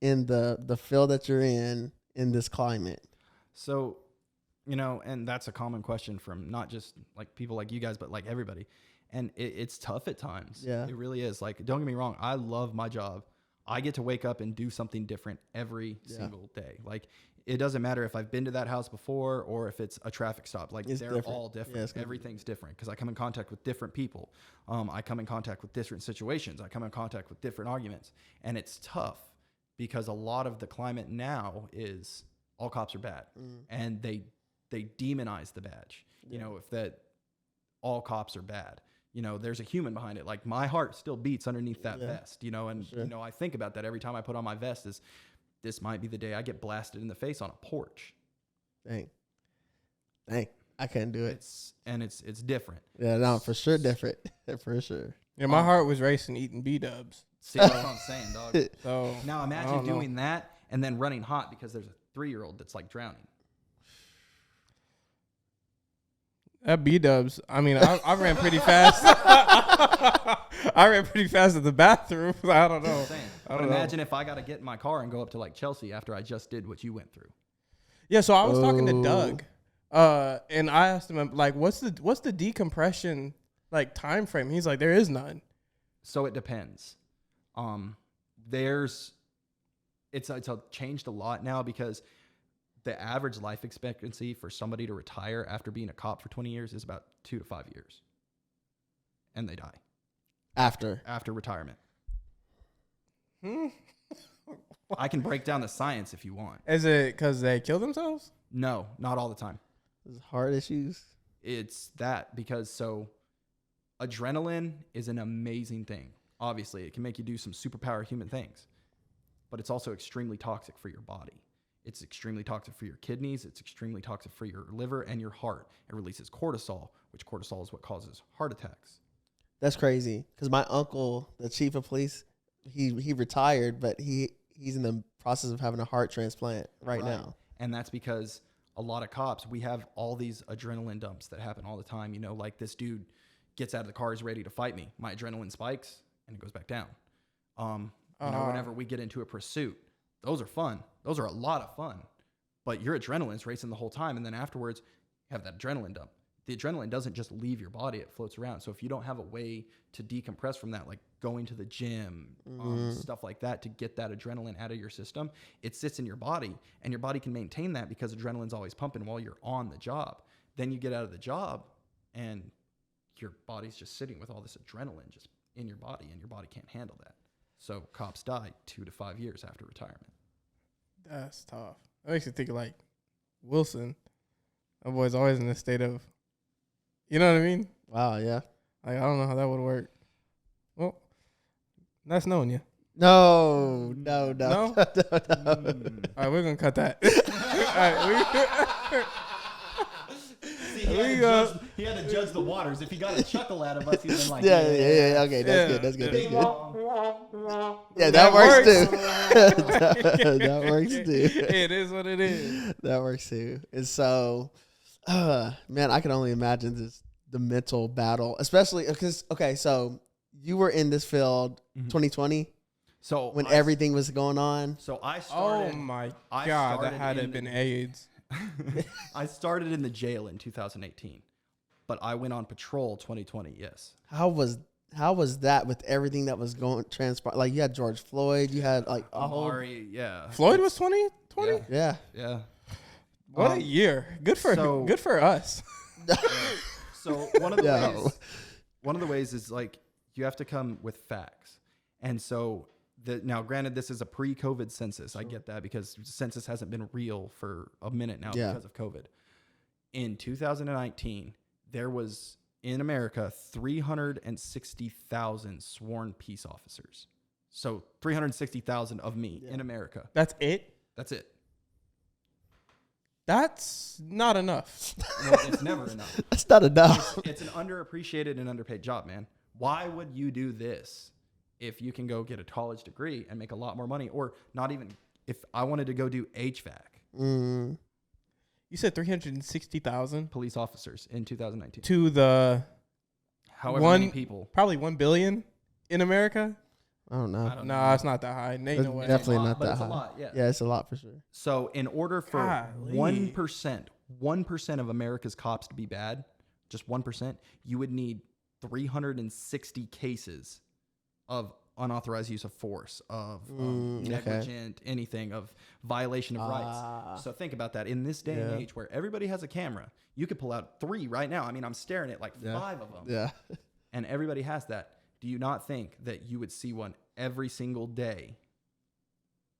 in the field that you're in this climate? So, and that's a common question from not just like people like you guys, but like everybody. And it's tough at times. Yeah. It really is. Like, don't get me wrong. I love my job. I get to wake up and do something different every single day. Like, it doesn't matter if I've been to that house before or if it's a traffic stop. Like, they're different. All different. Yeah, everything's different because I come in contact with different people. I come in contact with different situations. I come in contact with different arguments. And it's tough because a lot of the climate now is all cops are bad. And they demonize the badge. Yeah. If that all cops are bad. There's a human behind it. Like, my heart still beats underneath that vest, and, sure. I think about that every time I put on my vest is this might be the day I get blasted in the face on a porch. Dang. I couldn't do it. It's different. Yeah, no, for sure different. For sure. Yeah, my heart was racing eating B-dubs. See what I'm saying, dog? So now imagine doing that and then running hot because there's a 3-year-old that's like drowning. That B-dubs, I mean, I ran pretty fast. I ran pretty fast at the bathroom. I don't know. But imagine if I got to get in my car and go up to like Chelsea after I just did what you went through. Yeah, so I was talking to Doug, and I asked him like, what's the decompression like time frame? He's like, there is none. So it depends. It's changed a lot now because the average life expectancy for somebody to retire after being a cop for 20 years is about 2 to 5 years. And they die. After retirement. I can break down the science if you want. Is it because they kill themselves? No, not all the time. Is heart issues? It's that because adrenaline is an amazing thing. Obviously, it can make you do some superpower human things. But it's also extremely toxic for your body. It's extremely toxic for your kidneys. It's extremely toxic for your liver and your heart. It releases cortisol, which cortisol is what causes heart attacks. That's crazy. Because my uncle, the chief of police, he retired, but he's in the process of having a heart transplant right now. And that's because a lot of cops, we have all these adrenaline dumps that happen all the time. Like this dude gets out of the car, is ready to fight me. My adrenaline spikes and it goes back down. Whenever we get into a pursuit, those are fun. Those are a lot of fun. But your adrenaline's racing the whole time. And then afterwards, you have that adrenaline dump. The adrenaline doesn't just leave your body. It floats around. So if you don't have a way to decompress from that, like going to the gym, stuff like that, to get that adrenaline out of your system, it sits in your body. And your body can maintain that because adrenaline's always pumping while you're on the job. Then you get out of the job and your body's just sitting with all this adrenaline just in your body. And your body can't handle that. So cops die 2 to 5 years after retirement. That's tough. That makes you think like Wilson. That boy's always in a state of, you know what I mean? Wow, yeah. Like, I don't know how that would work. Well, nice knowing you. No. No? All right, we're going to cut that. All right, he had to judge the waters. If he got a chuckle out of us, he'd been like, yeah. Okay, that's good. Yeah, that works too. That works too. It is what it is. That works too. And so, man, I can only imagine the mental battle, especially because, so you were in this field 2020. So when everything was going on. So I started. Oh my God, that had it been AIDS. I started in the jail in 2018, but I went on patrol 2020. Yes. How was that with everything that was transpired? Like you had George Floyd, you had like Amari, yeah. Floyd was 2020. Yeah. What a year! Good for us. So one of the ways is like you have to come with facts, and so. Now, granted, this is a pre-COVID census. I get that because the census hasn't been real for a minute now because of COVID. In 2019, there was, in America, 360,000 sworn peace officers. So 360,000 of me in America. That's it? That's it. That's not enough. No, it's never enough. That's not enough. It's an underappreciated and underpaid job, man. Why would you do this if you can go get a college degree and make a lot more money, or not even if I wanted to go do HVAC. Mm. You said 360,000 police officers in 2019. to the However many people. probably 1 billion in America. I don't know. No, it's not that high. Ain't no way. Definitely not but that it's high. a lot, yeah. Yeah, it's a lot for sure. So in order for Golly. 1% of America's cops to be bad, just 1%, you would need 360 cases of unauthorized use of force, of negligent, anything, of violation of rights. So think about that. In this day and age where everybody has a camera, you could pull out 3 right now. I mean, I'm staring at like 5 of them. Yeah. And everybody has that. Do you not think that you would see one every single day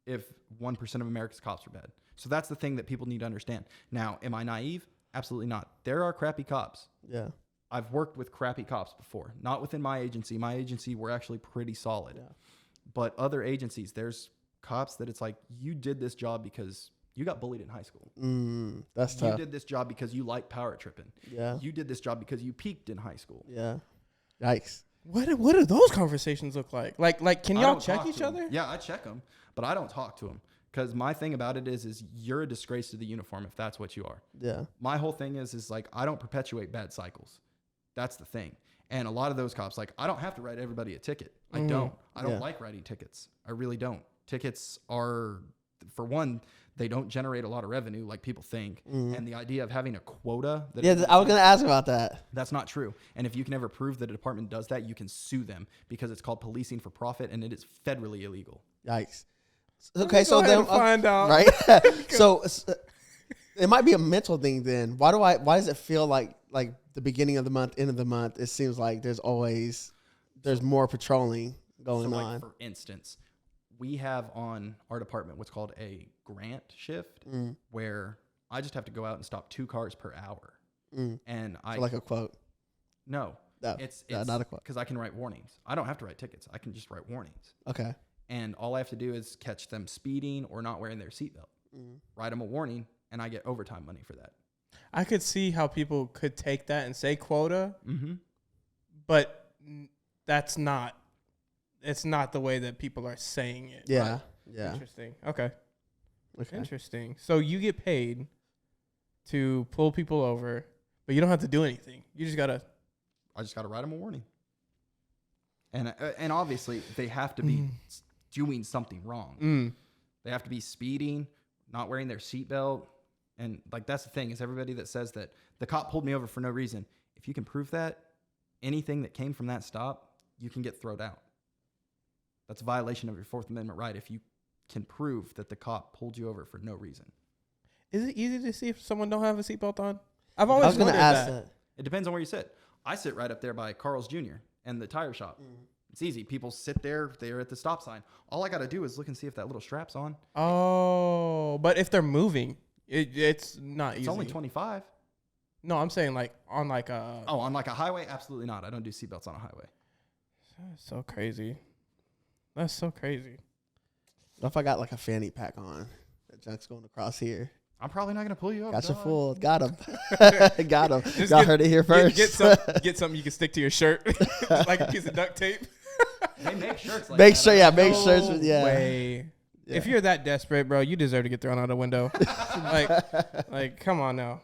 if 1% of America's cops are bad? So that's the thing that people need to understand. Now, am I naive? Absolutely not. There are crappy cops. Yeah. I've worked with crappy cops before. Not within my agency. My agency, we're actually pretty solid. Yeah. But other agencies, there's cops that it's like, you did this job because you got bullied in high school. That's tough. You did this job because you like power tripping. Yeah. You did this job because you peaked in high school. Yeah. Yikes. What do those conversations look like? Like can I y'all don't check talk each to 'em. other? Yeah, I check them, but I don't talk to them because my thing about it is you're a disgrace to the uniform if that's what you are. Yeah. My whole thing is like I don't perpetuate bad cycles. That's the thing. And a lot of those cops, like I don't have to write everybody a ticket. I don't like writing tickets. I really don't. Tickets are, for one, they don't generate a lot of revenue like people think. And the idea of having a quota. I was going to ask about that. That's not true. And if you can ever prove that a department does that, you can sue them because it's called policing for profit and it is federally illegal. Yikes. Okay, so Go ahead then and find out. right? So it might be a mental thing then. Why does it feel like the beginning of the month, end of the month, it seems like there's more patrolling going so on. For instance, we have on our department what's called a grant shift where I just have to go out and stop 2 cars per hour. And So like a quote. No. No, It's not a quote. because I can write warnings. I don't have to write tickets. I can just write warnings. Okay. And all I have to do is catch them speeding or not wearing their seatbelt. Write them a warning, and I get overtime money for that. I could see how people could take that and say quota, but it's not the way that people are saying it. Yeah. Right? Yeah. Interesting. Okay. Okay. Interesting. So you get paid to pull people over, but you don't have to do anything. I just gotta write them a warning. And obviously they have to be doing something wrong. They have to be speeding, not wearing their seatbelt. And like, that's the thing is everybody that says that the cop pulled me over for no reason. If you can prove that, anything that came from that stop, you can get thrown out. That's a violation of your 4th Amendment right if you can prove that the cop pulled you over for no reason. Is it easy to see if someone don't have a seatbelt on? I was going to ask that. It depends on where you sit. I sit right up there by Carl's Jr. and the tire shop. It's easy. People sit there. They're at the stop sign. All I got to do is look and see if that little strap's on. Oh, but if they're moving, it's not easy. It's only 25. No, I'm saying like on like a... Oh, on like a highway? Absolutely not. I don't do seatbelts on a highway. That's so crazy. That's so crazy. What if I got like a fanny pack on? That junk's going across here. I'm probably not going to pull you up. Got you full. Got him. Got him. Just Y'all heard it here first. Get something you can stick to your shirt, like a piece of duct tape. They make shirts like make that. sure, yeah, make No shirts. Yeah. way. Yeah. If you're that desperate, bro, you deserve to get thrown out a window. like, come on now.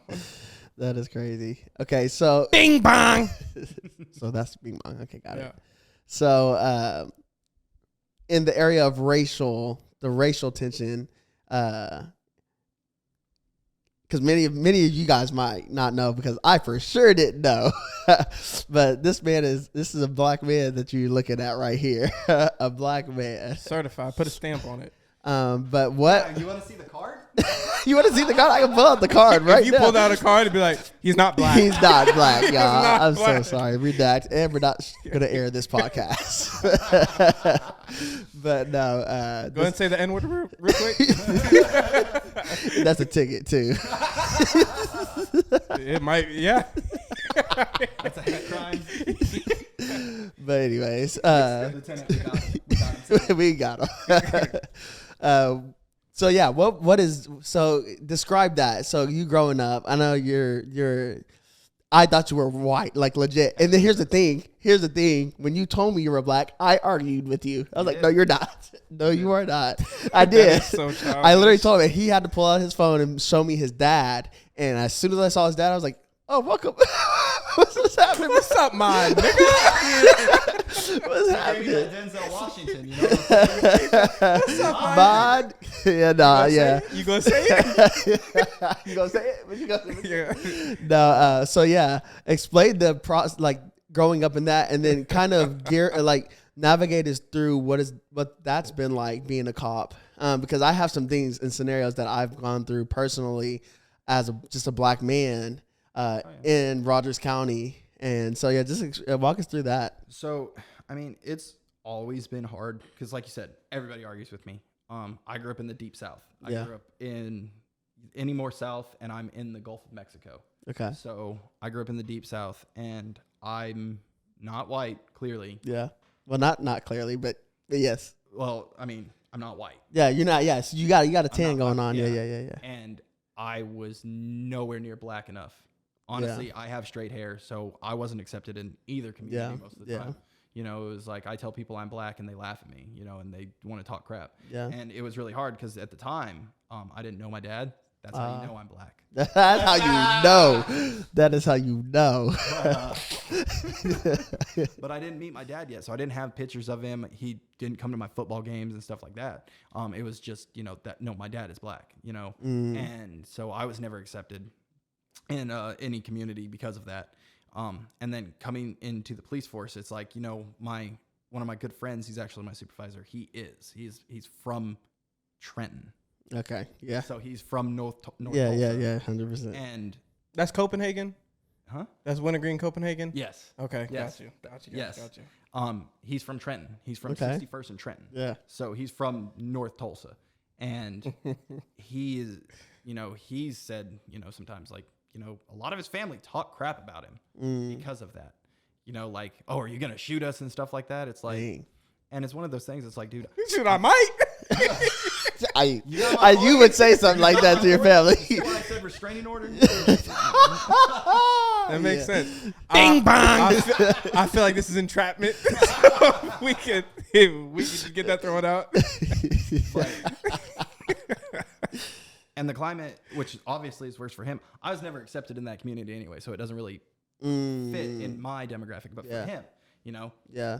That is crazy. Okay, so Bing bong. so that's bing bong. Okay, got Yeah. it. So in the area of racial tension, because many of you guys might not know, because I for sure didn't know. But this is a black man that you're looking at right here. A black man. Certified. Put a stamp on it. But what You want to see the card? you want to see the card? I can pull out the card right If you now. pulled out a card, it'd be like, he's not black. He's not black, y'all. not I'm black. so sorry. Redact. And we're not going to air this podcast. But no. Go ahead and say the N-word real quick. That's a ticket, too. It might, yeah. That's a hate crime. But anyways, Lieutenant, we got him. we got him. So yeah, what is, so describe that. So you growing up, I know I thought you were white, like legit. And then here's the thing. When you told me you were black, I argued with you. I was like, no, you're not. No, you are not. I did. So I literally told him he had to pull out his phone and show me his dad. And as soon as I saw his dad, I was like, oh, welcome. What's happening? What's up, my nigga? What's happening? Denzel Washington, you know what I'm saying? What's up, Bod? Yeah, nah, yeah. You gonna say it? You gonna say it? What you gonna say? Yeah. No, so yeah, explain the process, like growing up in that, and then kind of navigate us through what that's been like being a cop. Because I have some things and scenarios that I've gone through personally as just a black man in Rogers County, and so yeah, just walk us through that. So, I mean, it's always been hard because, like you said, everybody argues with me. I grew up in the deep South. I grew up in any more South, and I'm in the Gulf of Mexico. Okay. So I grew up in the deep South, and I'm not white, clearly. Yeah. Well, not clearly, but yes. Well, I mean, I'm not white. Yeah, you're not. Yes, you got a tan going on. Yeah. And I was nowhere near black enough. Honestly, I have straight hair, so I wasn't accepted in either community most of the time. You know, it was like I tell people I'm black and they laugh at me, you know, and they want to talk crap. Yeah. And it was really hard because at the time, I didn't know my dad. That's how you know I'm black. That's how you know. That is how you know. But I didn't meet my dad yet, so I didn't have pictures of him. He didn't come to my football games and stuff like that. It was just, you know, my dad is black, you know. And so I was never accepted in any community because of that. And then coming into the police force, it's like, you know, one of my good friends, he's actually my supervisor. He's from Trenton. Okay. Yeah. So he's from North. Yeah. 100%. And That's Copenhagen? Huh? That's Wintergreen, Copenhagen? Yes. Okay. Yes. Got you. Yes. Got you. He's from Trenton. He's from Okay. 61st and Trenton. Yeah. So he's from North Tulsa. And he is, you know, he's said, you know, sometimes like, you know, a lot of his family talk crap about him because of that. You know, like, oh, are you going to shoot us and stuff like that? It's like, and it's one of those things. It's like, dude, shoot, I might. You would say something like that to your family. That's why I said restraining order. That makes sense. Bing bang. I feel like this is entrapment. So we could get that thrown out. And the climate, which obviously is worse for him, I was never accepted in that community anyway, so it doesn't really fit in my demographic. But for him, you know,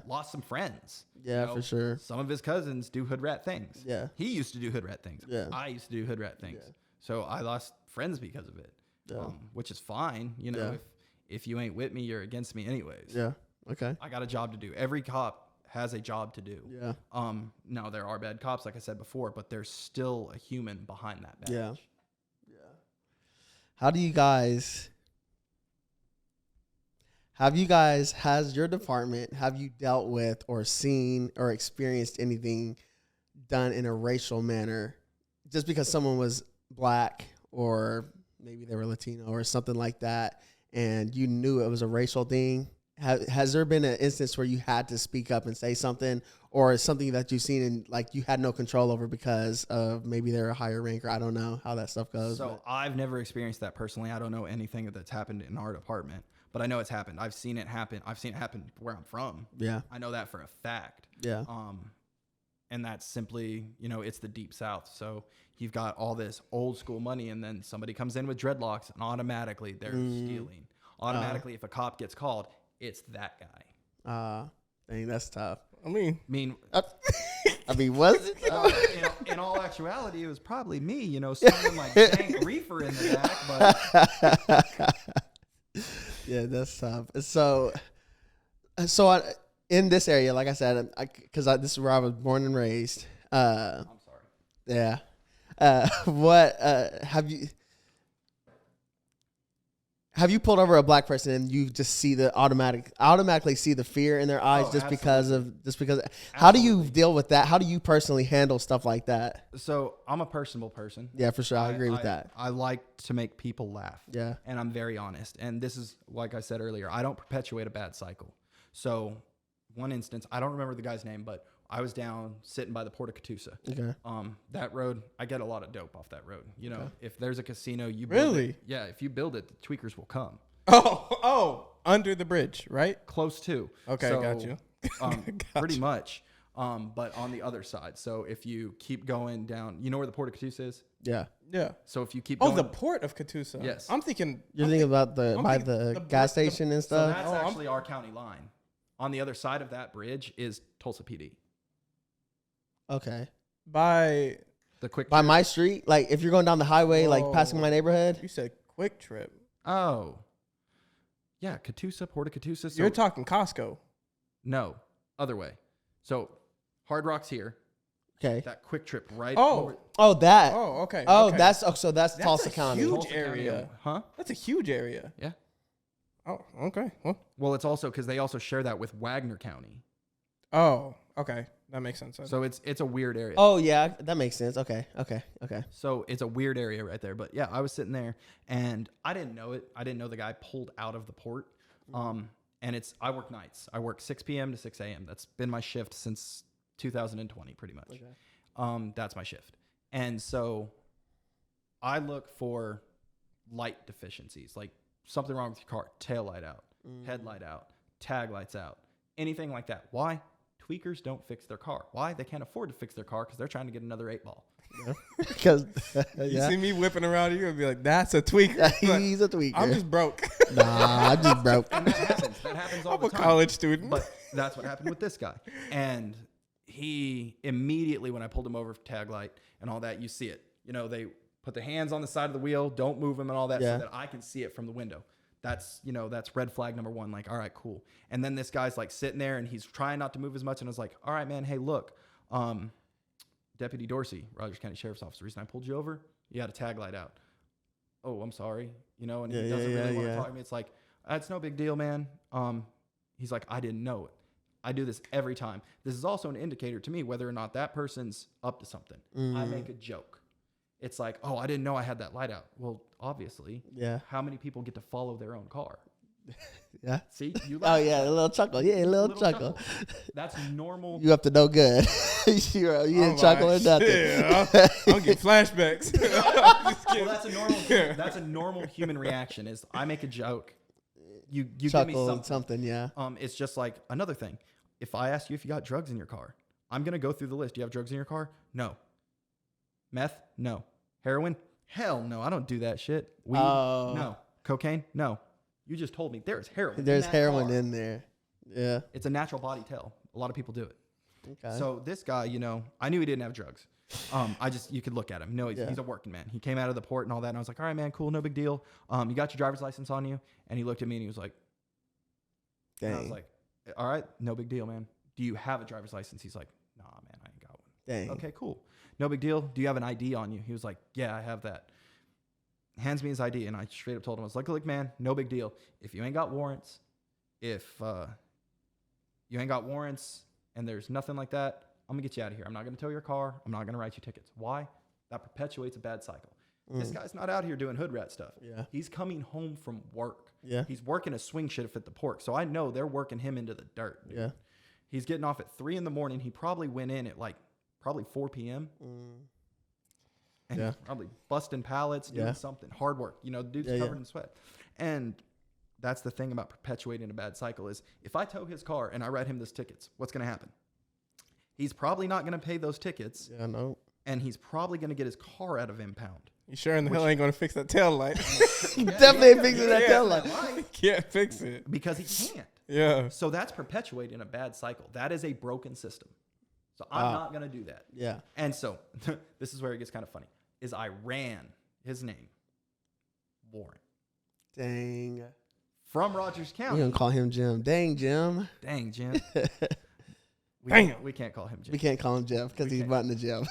lost some friends. Yeah, you know, for sure. Some of his cousins do hood rat things. Yeah. He used to do hood rat things. Yeah. I used to do hood rat things. Yeah. So I lost friends because of it, which is fine. You know, if you ain't with me, you're against me anyways. Yeah. Okay. I got a job to do. Every cop has a job to do. Yeah. Now there are bad cops, like I said before, but there's still a human behind that badge. Yeah. How do you guys? Has your department, have you dealt with or seen or experienced anything done in a racial manner just because someone was black or maybe they were Latino or something like that and you knew it was a racial thing? Has there been an instance where you had to speak up and say something, or something that you've seen and like you had no control over because of maybe they're a higher rank, or I don't know how that stuff goes? So I've never experienced that personally. I don't know anything that's happened in our department, but I know it's happened. I've seen it happen. I've seen it happen where I'm from. Yeah. I know that for a fact. Yeah. And that's simply, you know, it's the deep South. So you've got all this old school money, and then somebody comes in with dreadlocks and automatically they're stealing. Automatically, if a cop gets called, it's that guy. Dang, that's tough. I mean, was it? In all actuality, it was probably me, you know, smelling like dank reefer in the back. But yeah, that's tough. So in this area, like I said, because this is where I was born and raised. I'm sorry. Yeah. What have you pulled over a black person and you just see the automatically see the fear in their eyes because how do you deal with that? How do you personally handle stuff like that? So I'm a personable person. Yeah, for sure. I agree with that. I like to make people laugh. Yeah. And I'm very honest. And this is, like I said earlier, I don't perpetuate a bad cycle. So one instance, I don't remember the guy's name, but I was down sitting by the Port of Catoosa. Okay. That road, I get a lot of dope off that road. You know, if there's a casino, you build it. Yeah, if you build it, the tweakers will come. Oh, under the bridge, right? Close to. Okay, so, got you. Pretty much. But on the other side. So if you keep going down, you know where the Port of Catoosa is? Yeah. Yeah. So if you keep Oh, going, the port of Catoosa. Yes. I'm thinking. You're thinking about the gas station and so stuff? that's actually our county line. On the other side of that bridge is Tulsa PD. Okay. By The quick By trip. my street? Like, if you're going down the highway, like, passing my neighborhood? You said Quick Trip. Oh. Yeah, Catoosa, Port of Catoosa. So You're talking Costco. No, other way. So Hard Rock's here. Okay. That quick trip right Oh. over. Oh, that. Oh, okay. Oh, okay. so that's Tulsa a County. huge Tulsa County, area. huh? That's a huge area. Yeah. Oh, okay. Well, it's also because they also share that with Wagner County. Oh, okay. That makes sense. So it's a weird area. Oh, yeah. That makes sense. Okay. So it's a weird area right there. But yeah, I was sitting there and I didn't know it. I didn't know the guy pulled out of the port. And I work nights. I work 6 p.m. to 6 a.m. That's been my shift since 2020, pretty much. Okay. That's my shift. And so I look for light deficiencies, like something wrong with your car, tail light out, headlight out, tag lights out, anything like that. Why? Tweakers don't fix their car. Why? They can't afford to fix their car because they're trying to get another 8-ball. Because You see me whipping around, you're going to be like, that's a tweaker. he's a tweaker. I'm just broke. Nah, I just broke. And that happens. That happens all I'm the a time. college student. But that's what happened with this guy. And he immediately, when I pulled him over for tag light and all that, you see it. You know, they put the hands on the side of the wheel, don't move them and all that so that I can see it from the window. That's red flag number one. Like, all right, cool. And then this guy's like sitting there and he's trying not to move as much. And I was like, all right, man, hey, look, Deputy Dorsey, Rogers County Sheriff's Office, the reason I pulled you over, you had a tag light out. Oh, I'm sorry. You know, and he doesn't really want to talk to me. It's like, it's no big deal, man. He's like, I didn't know it. I do this every time. This is also an indicator to me whether or not that person's up to something. I make a joke. It's like, oh, I didn't know I had that light out. Well, obviously. Yeah. How many people get to follow their own car? Yeah. See? You Oh, yeah, a little chuckle. Yeah, a little chuckle. That's normal. You up to no good. you didn't chuckle or nothing. Yeah, I'll get flashbacks. Well, that's a normal human reaction is I make a joke. You chuckle give me something. Yeah. It's just like another thing. If I ask you if you got drugs in your car, I'm going to go through the list. Do you have drugs in your car? No. Meth? No. Heroin? Hell no. I don't do that shit. Weed? No. Cocaine? No. You just told me there's heroin. There's in heroin car. in there. Yeah. It's a natural body tell. A lot of people do it. Okay. So this guy, I knew he didn't have drugs. You could look at him. No, he's a working man. He came out of the port and all that. And I was like, all right, man, cool. No big deal. You got your driver's license on you? And he looked at me and he was like, Dang. and I was like, all right, no big deal, man. Do you have a driver's license? He's like, nah, man, I ain't got one. Dang. Okay, cool. No big deal. Do you have an ID on you? He was like, yeah, I have that. Hands me his ID. And I straight up told him, I was like, look, man, no big deal. If you ain't got warrants, and there's nothing like that, I'm going to get you out of here. I'm not going to tow your car. I'm not going to write you tickets. Why? That perpetuates a bad cycle. This guy's not out here doing hood rat stuff. Yeah. He's coming home from work. Yeah. He's working a swing shift at the port. So I know they're working him into the dirt. Dude. Yeah. He's getting off at 3 a.m. He probably went in at probably 4 p.m. And he's probably busting pallets, doing something. Hard work. Dude's covered in sweat. And that's the thing about perpetuating a bad cycle is if I tow his car and I write him those tickets, what's going to happen? He's probably not going to pay those tickets. Yeah, I know. And he's probably going to get his car out of impound. You sure in the hell ain't going to fix that tail light? Definitely ain't fixing that tail light. Can't fix it. Because he can't. Yeah. So that's perpetuating a bad cycle. That is a broken system. So I'm not going to do that. Yeah. And so this is where it gets kind of funny, is I ran his name, Warren. Dang. From Rogers County. We're going to call him Jim. Dang, Jim. Dang, Jim. We can't call him Jim. We can't call him Jeff because he's running the gym.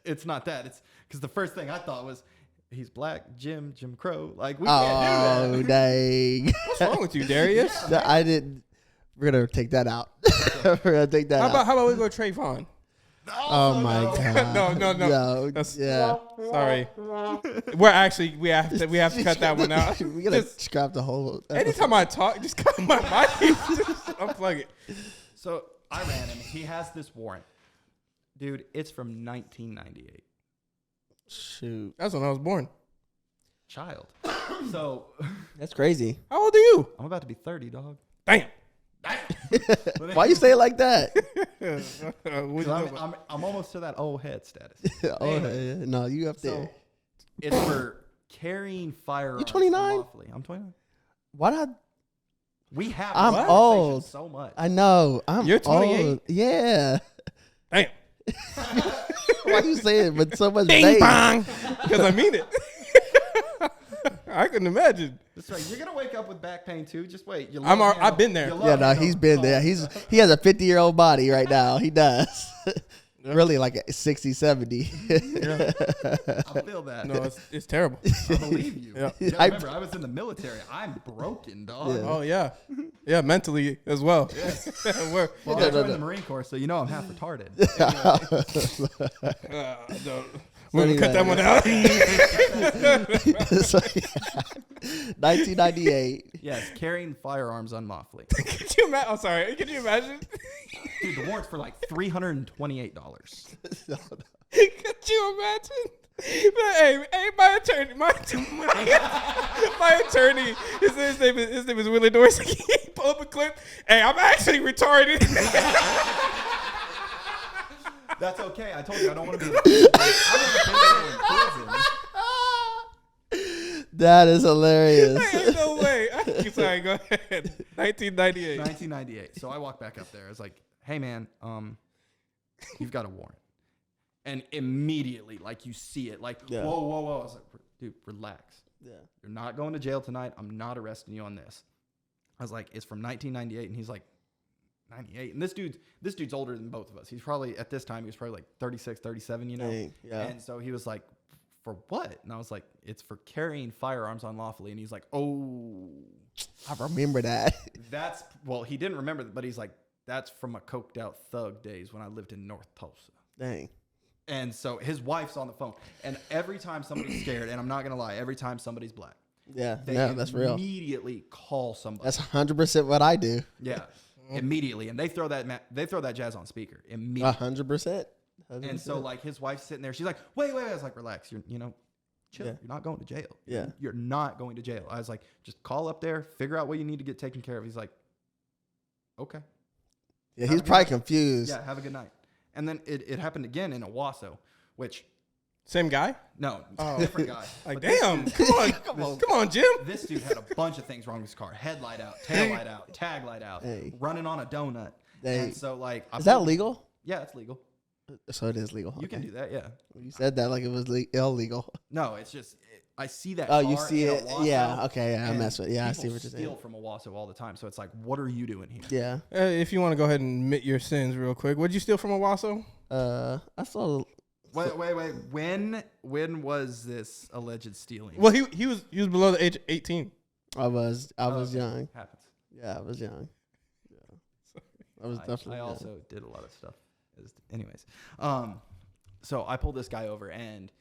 It's not that. It's because the first thing I thought was he's black, Jim Crow. Like, we can't do that. Oh, dang. What's wrong with you, Darius? I didn't. We're going to take that out. We're going to take that out. How about we go Trayvon? Oh, my God. No. Yeah. Sorry. We have to cut that one out. We got to scrap the whole episode. Anytime I talk, just cut my mic. Just unplug it. So I ran him. He has this warrant. Dude, it's from 1998. Shoot. That's when I was born. Child. So That's crazy. How old are you? I'm about to be 30, dog. Damn. Why you say it like that? I'm almost to that old head status. No, you up there. So it's for carrying firearms. You 29? unlawfully. I'm 29. Why not? We have. I'm this old. conversation so much. I know. You're 28? Old. Yeah. Damn. Why you say it with so much Ding bass? bong. Because I mean it. I couldn't imagine. That's right. You're gonna wake up with back pain too. Just wait. I've been there. Yeah, no, he's been there. He has a 50-year-old body right now. He does. Really like a 60, 70. I feel that. No, it's terrible. I believe you. Yeah. You gotta remember, I was in the military. I'm broken, dog. Yeah. Oh yeah, yeah, mentally as well. Well, I joined the Marine Corps, so you know I'm half retarded. We're gonna cut that one out. 1998. Yes, carrying firearms unlawfully. Could you imagine? I'm sorry. Could you imagine? Dude, the warrant's for like $328. Could you imagine? Hey, my attorney, my attorney. His name is Willie Dorsey. He pull up a clip. Hey, I'm actually retarded. That's okay. I told you I don't want to be in prison. That is hilarious. Ain't no way. Sorry, go ahead. 1998. 1998. So I walk back up there. I was like, hey, man, you've got a warrant. And immediately, like, you see it. Like, Yeah. whoa. I was like, dude, relax. Yeah. You're not going to jail tonight. I'm not arresting you on this. I was like, it's from 1998. And he's like, 98. And this dude's older than both of us. He's probably, at this time, he was probably like 36, 37, you know? Dang, yeah. And so he was like, for what? And I was like, it's for carrying firearms unlawfully. And he's like, oh. I remember that. Well, he didn't remember that, but he's like, that's from my coked out thug days when I lived in North Tulsa. Dang. And so his wife's on the phone. And every time somebody's scared, and I'm not going to lie, every time somebody's black, Yeah, they that's real. immediately call somebody. That's 100% what I do. Yeah. Immediately. And they throw that jazz on speaker immediately. 100%. And so like his wife's sitting there. She's like, wait. I was like, relax. Chill. Yeah. You're not going to jail. Yeah. You're not going to jail. I was like, just call up there, figure out what you need to get taken care of. He's like, okay. Yeah, he's probably confused. Yeah, have a good night. And then it happened again in Owasso, which Same guy? no, different guy. Like, But damn. Come on, Jim. This dude had a bunch of things wrong with his car. Headlight out, tail light out, tag light out, Hey. running on a donut. Hey. And so like, Is that legal? Yeah, it's legal. So it is legal. You can do that, yeah. You said that like it was illegal. No, it's just I see that. Oh, you car see in it? Owasso, Yeah. Okay. Yeah, I and mess with. Yeah, I people see what you're saying. steal from Owasso all the time, so it's like, what are you doing here? Yeah. If you want to go ahead and admit your sins real quick, what'd you steal from Owasso? I saw. Wait. When was this alleged stealing? Well, he was below the age of 18. I was Okay. young. Happens. Yeah, I was young. Yeah. I was definitely. I young. also did a lot of stuff. Anyways, so I pulled this guy over and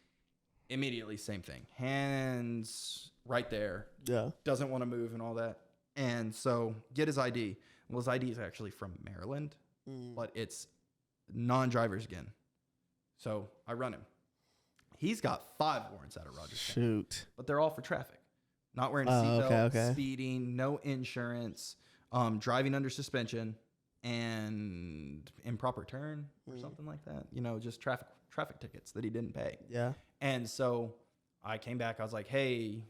immediately same thing. Hands right there. Yeah. Doesn't want to move and all that. And so get his ID. Well, his ID is actually from Maryland, but it's non-drivers again. So I run him. He's got 5 warrants out of Rogers County, Shoot. but they're all for traffic. Not wearing a Oh, seatbelt, okay. speeding, no insurance, driving under suspension, and improper turn or something like that. You know, just traffic tickets that he didn't pay. Yeah. And so I came back. I was like, hey,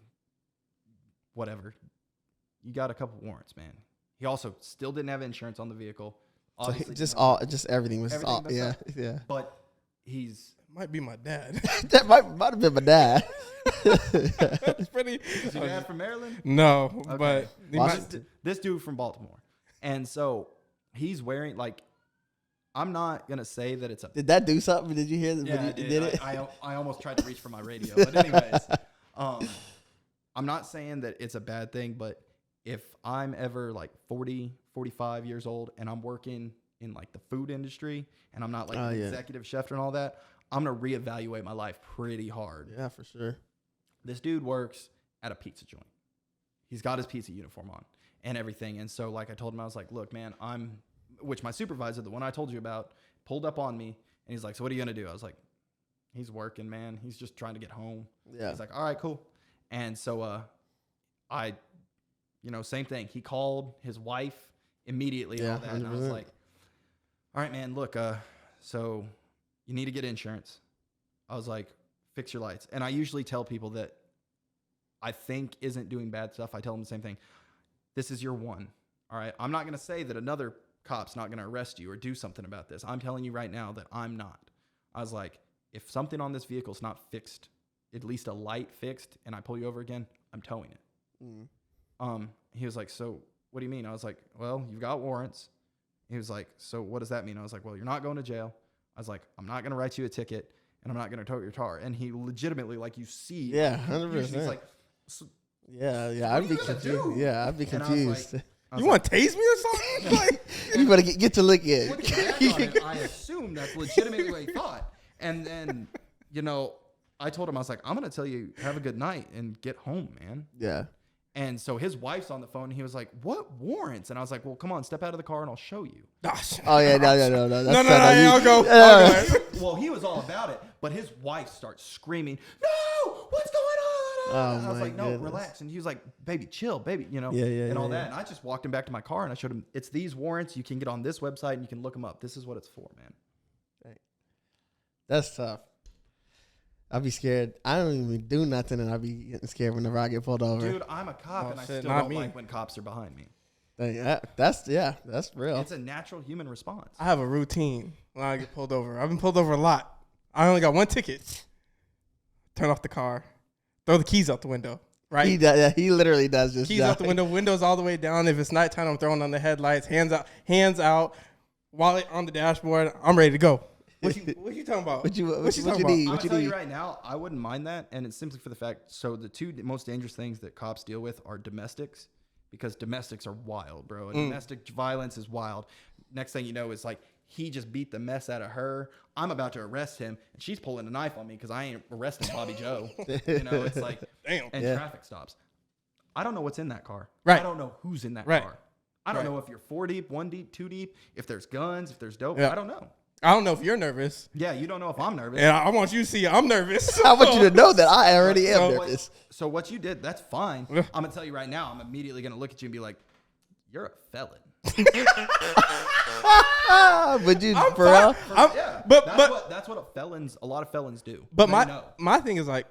whatever. You got a couple warrants, man. He also still didn't have insurance on the vehicle. So Obviously, just didn't have- just everything was Everything all, messed yeah, up. yeah. But he's Might be my dad. That might have been my dad. That's pretty. is your dad from Maryland? No, Okay. but he Washington. This dude from Baltimore. And so he's wearing like, I'm not gonna say that it's a Did that do something? Did you hear that? yeah, when it you did. did it? I almost tried to reach for my radio, but anyways, I'm not saying that it's a bad thing, but if I'm ever like 40, 45 years old and I'm working in like the food industry and I'm not like an yeah. executive chef and all that, I'm gonna reevaluate my life pretty hard. Yeah, for sure. This dude works at a pizza joint. He's got his pizza uniform on and everything. And so like I told him, I was like, look, man, which my supervisor, the one I told you about, pulled up on me and he's like, so what are you gonna do? I was like, he's working, man. He's just trying to get home. Yeah. He's like, all right, cool. And so same thing. He called his wife immediately and all that. 100%. And I was like, all right, man, look, so you need to get insurance. I was like, fix your lights. And I usually tell people that I think isn't doing bad stuff. I tell them the same thing. This is your one. All right. I'm not going to say that another cop's not going to arrest you or do something about this. I'm telling you right now that I'm not. I was like, if something on this vehicle is not fixed, at least a light fixed, and I pull you over again, I'm towing it. He was like, so what do you mean? I was like, well, you've got warrants. He was like, so what does that mean? I was like, well, you're not going to jail. I was like, I'm not going to write you a ticket, and I'm not going to tow your car. And he legitimately, like, you see. Yeah, 100%. He's like, so, yeah, I'd be confused. Yeah, I'd be confused. You want to tase me or something? Like, you better get to lick it. I assume that's legitimately what he thought. And then, I told him, I was like, I'm going to tell you, have a good night and get home, man. Yeah. And so his wife's on the phone, and he was like, what warrants? And I was like, well, come on, step out of the car, and I'll show you. Oh, yeah, no. I'll go. Well, he was all about it, but his wife starts screaming, no, what's going on? And I was like, no, relax. And he was like, baby, chill, baby, and all that. And I just walked him back to my car, and I showed him, it's these warrants. You can get on this website, and you can look them up. This is what it's for, man. That's tough. I'd be scared. I don't even do nothing, and I'd be getting scared whenever I get pulled over. Dude, I'm a cop, and I still don't like when cops are behind me. That's real. It's a natural human response. I have a routine when I get pulled over. I've been pulled over a lot. I only got one ticket. Turn off the car. Throw the keys out the window. Right? He literally does this. Keys out the window. Windows all the way down. If it's nighttime, I'm throwing on the headlights. Hands out. Wallet on the dashboard. I'm ready to go. What you talking about? What you need? I'll tell you right now, I wouldn't mind that, and it's simply for the fact. So the two most dangerous things that cops deal with are domestics, because domestics are wild, bro. And domestic violence is wild. Next thing you know is like he just beat the mess out of her. I'm about to arrest him, and she's pulling a knife on me because I ain't arresting Bobby Joe. It's like damn. And traffic stops. I don't know what's in that car. Right. I don't know who's in that car. I don't know if you're 4 deep, 1 deep, 2 deep. If there's guns, if there's dope. Yeah. I don't know. I don't know if you're nervous. Yeah, you don't know if I'm nervous. And I want you to see I'm nervous. I want you to know that I already am nervous. So what you did, that's fine. I'm going to tell you right now, I'm immediately going to look at you and be like, you're a felon. But you, bro. That's what a lot of felons do. But my thing is like,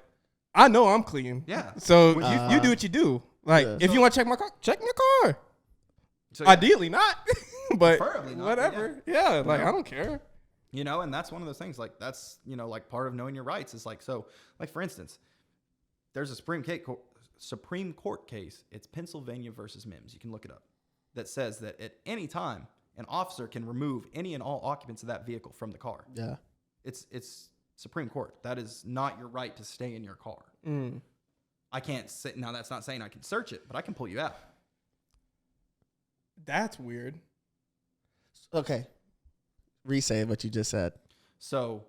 I know I'm clean. Yeah. So you do what you do. Like, if you want to check my car. So, ideally not. But preferably not, whatever. Yeah, like I don't care. And that's one of those things. Like that's like part of knowing your rights is like so. Like for instance, there's a Supreme Court case. It's Pennsylvania versus Mims. You can look it up. That says that at any time an officer can remove any and all occupants of that vehicle from the car. Yeah, it's Supreme Court. That is not your right to stay in your car. I can't sit now. That's not saying I can search it, but I can pull you out. That's weird. Okay. Re-say what you just said. So,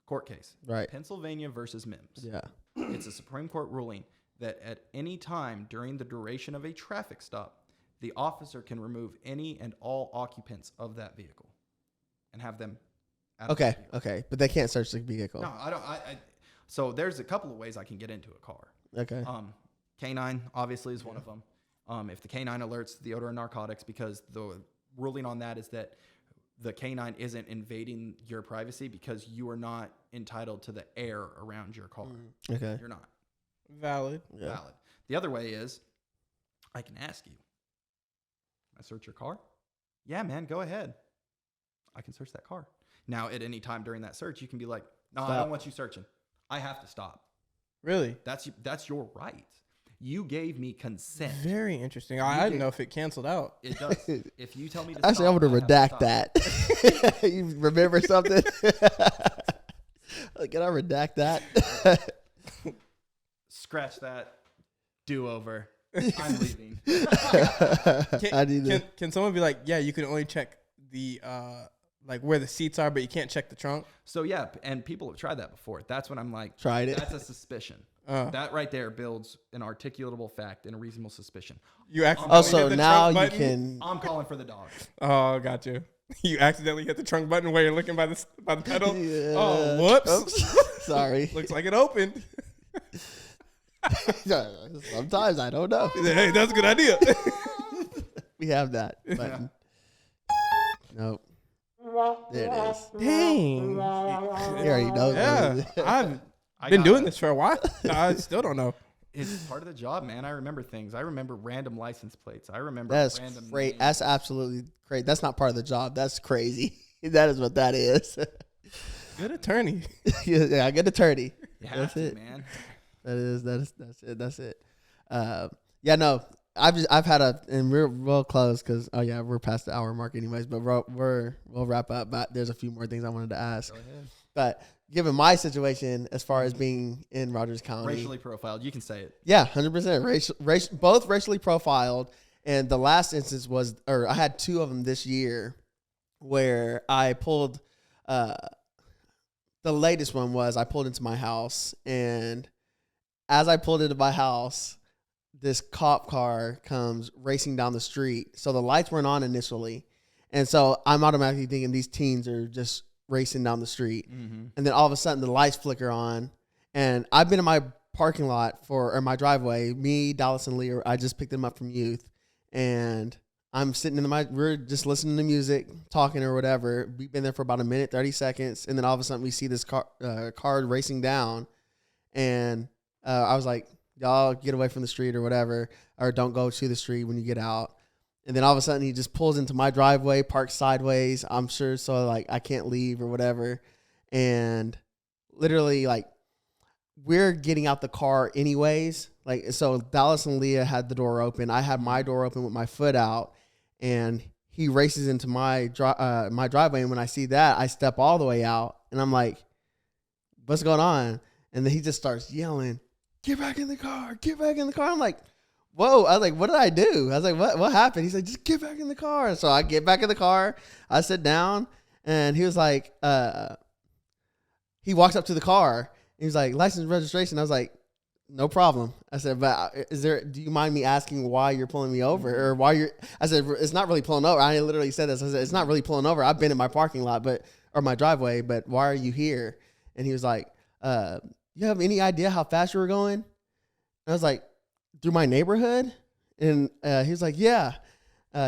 court case. Right. Pennsylvania versus Mims. Yeah. It's a Supreme Court ruling that at any time during the duration of a traffic stop, the officer can remove any and all occupants of that vehicle and have them out of the vehicle. Okay. But they can't search the vehicle. No, I don't. So, there's a couple of ways I can get into a car. Okay. Canine, obviously, is one of them. If the canine alerts the odor of narcotics, because the ruling on that is that the canine isn't invading your privacy because you are not entitled to the air around your car. Okay. You're not. Valid. Yeah. Valid. The other way is I can ask you, I search your car? Yeah, man, go ahead. I can search that car. Now, at any time during that search, you can be like, no, I don't want you searching. I have to stop. Really? That's your right. You gave me consent. Very interesting. I didn't know if it canceled out. It does. If you tell me to actually, stop, I want to redact that. You remember something? Can I redact that? Scratch that. Do over. I'm leaving. Can someone be like, yeah, you can only check the like where the seats are, but you can't check the trunk? So yeah, and people have tried that before. That's when I'm like, tried it. That's a suspicion. That right there builds an articulable fact and a reasonable suspicion. You accidentally so hit the now trunk you button? can. I'm calling for the dog. Oh, got you. You accidentally hit the trunk button while you're looking by the pedal. Yeah. Oh, whoops. Oops. Sorry. Looks like it opened. Sometimes I don't know. Hey, that's a good idea. We have that button. Nope. There it is. Dang. He already knows. Yeah. I've been doing this for a while. I still don't know. It's part of the job, man. I remember things. I remember random license plates. I remember That's random great. names. That's absolutely great. That's not part of the job. That's crazy. That is what that is. Good attorney. Yeah, good attorney. That's it, man. That's it. Yeah, no. I've had and we'll close because we're past the hour mark anyways. But we'll wrap up. But there's a few more things I wanted to ask. Go ahead. But given my situation as far as being in Rogers County, Racially profiled, you can say it. yeah, 100%. Both racially profiled, and the last instance I had two of them this year, where I pulled. The latest one was I pulled into my house, and as I pulled into my house, this cop car comes racing down the street. So the lights weren't on initially, and so I'm automatically thinking these teens are just racing down the street. Mm-hmm. And then all of a sudden the lights flicker on, and I've been in my parking lot or my driveway. Me, Dallas, and Leah, I just picked them up from youth, and I'm sitting we're just listening to music, talking or whatever. We've been there for about a minute, 30 seconds. And then all of a sudden we see this car racing down. And I was like, y'all get away from the street or whatever, or don't go to the street when you get out. And then all of a sudden he just pulls into my driveway, parks sideways. I'm sure. So like I can't leave or whatever. And literally like we're getting out the car anyways. Like, so Dallas and Leah had the door open. I had my door open with my foot out. And he races into my driveway, and when I see that, I step all the way out, and I'm like, "What's going on?" And then he just starts yelling, "Get back in the car! Get back in the car!" I'm like, "Whoa!" I was like, "What did I do?" I was like, "What happened?" He's like, "Just get back in the car." So I get back in the car. I sit down, and he was like, he walks up to the car. He was like, "License and registration." I was like, "No problem." I said, "But do you mind me asking why you're pulling me over or why you're," I said, "It's not really pulling over." I literally said this. I said, "It's not really pulling over. I've been in my parking lot, or my driveway, but why are you here?" And he was like, "You have any idea how fast you were going?" And I was like, "Through my neighborhood?" And he was like, "Yeah."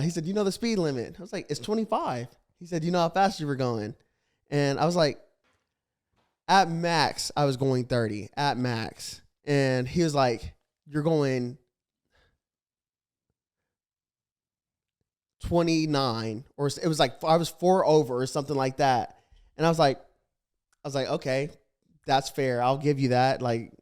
He said, "You know the speed limit?" I was like, "It's 25. He said, "You know how fast you were going?" And I was like, "At max, I was going 30 at max." And he was like, "You're going 29," or it was like I was 4 over or something like that. And I was like, "Okay, that's fair. I'll give you that. Like,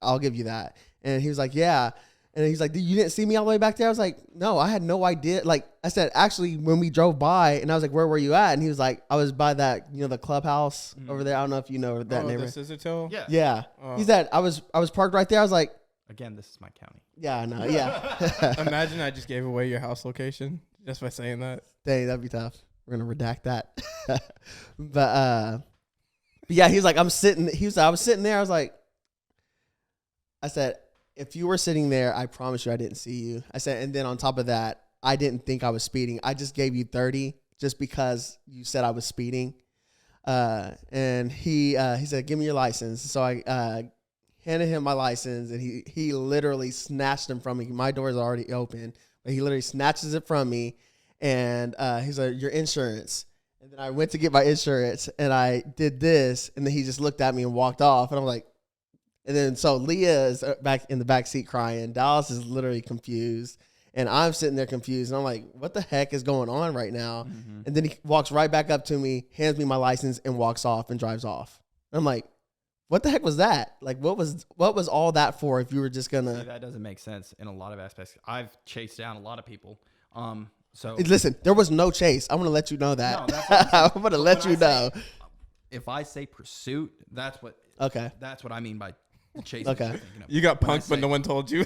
I'll give you that." And he was like, "Yeah." And he's like, "You didn't see me all the way back there?" I was like, "No, I had no idea." Like I said, actually, when we drove by, and I was like, "Where were you at?" And he was like, "I was by that, the clubhouse over there. I don't know if you know that neighborhood." The Scissortail? Yeah. Yeah. He said, I was parked right there. I was like, Again, this is my county. yeah, no, yeah. Imagine I just gave away your house location just by saying that. Dang, that'd be tough. We're gonna redact that. But yeah, he was like, I was sitting there. I was like, I said, "If you were sitting there, I promise you I didn't see you." I said, and then on top of that, I didn't think I was speeding. I just gave you 30 just because you said I was speeding. And he said, "Give me your license." So I handed him my license, and he literally snatched them from me. My door is already open, but he literally snatches it from me, and he's like, "Your insurance." And then I went to get my insurance, and I did this, and then he just looked at me and walked off, and I'm like, and then so Leah is back in the back seat crying. Dallas is literally confused, and I'm sitting there confused, and I'm like, "What the heck is going on right now?" Mm-hmm. And then he walks right back up to me, hands me my license, and walks off and drives off. I'm like, "What the heck was that? Like, what was all that for? If you were just gonna..." See, that doesn't make sense in a lot of aspects. I've chased down a lot of people. So Listen, there was no chase. I'm gonna let you know that. No, that's what I'm gonna let you know. If I say pursuit, that's what I mean by chase. Okay. You got punked, but no one told you.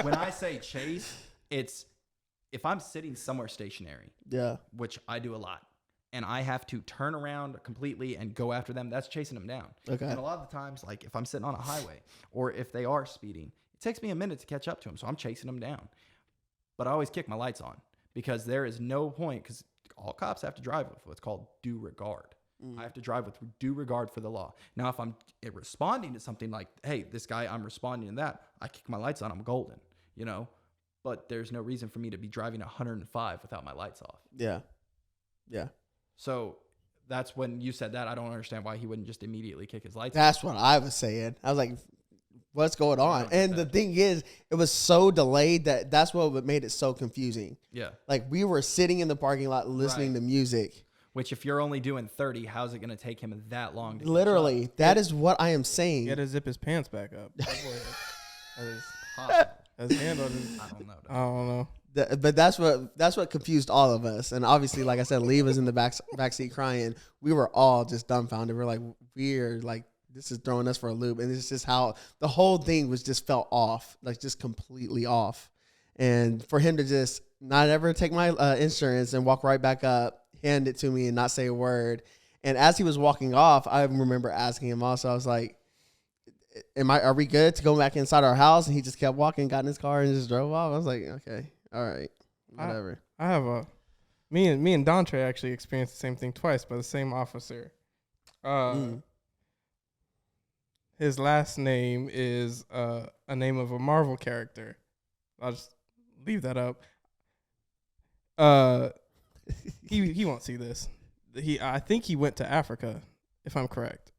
When I say chase, it's if I'm sitting somewhere stationary, Yeah. which I do a lot, and I have to turn around completely and go after them, that's chasing them down. Okay. And a lot of the times, like if I'm sitting on a highway or if they are speeding, it takes me a minute to catch up to them, so I'm chasing them down. But I always kick my lights on because there is no point, because all cops have to drive with what's called due regard. I have to drive with due regard for the law. Now, if I'm responding to something like, hey, this guy, I'm responding to that, I kick my lights on, I'm golden, you know? But there's no reason for me to be driving 105 without my lights off. Yeah. Yeah. So that's when you said that. I don't understand why he wouldn't just immediately kick his lights off. That's what I was saying. I was like, what's going on? And the thing is, it was so delayed that's what made it so confusing. Yeah. Like we were sitting in the parking lot listening to music. Which if you're only doing 30, how's it going to take him that long? To Literally, that is what I am saying. He had to zip his pants back up. His handle just, I don't know. I don't know. But that's what confused all of us. And obviously, like I said, Lee was in the backseat crying. We were all just dumbfounded. We're like, this is throwing us for a loop. And it's just how the whole thing just felt off, like just completely off. And for him to just not ever take my insurance and walk right back up, hand it to me and not say a word. And as he was walking off, I remember asking him also, I was like, are we good to go back inside our house? And he just kept walking, got in his car and just drove off. I was like, okay, all right, whatever. I have me and Dontre actually experienced the same thing twice by the same officer. His last name is a name of a Marvel character. I'll just leave that up. He won't see this. I think he went to Africa, if I'm correct.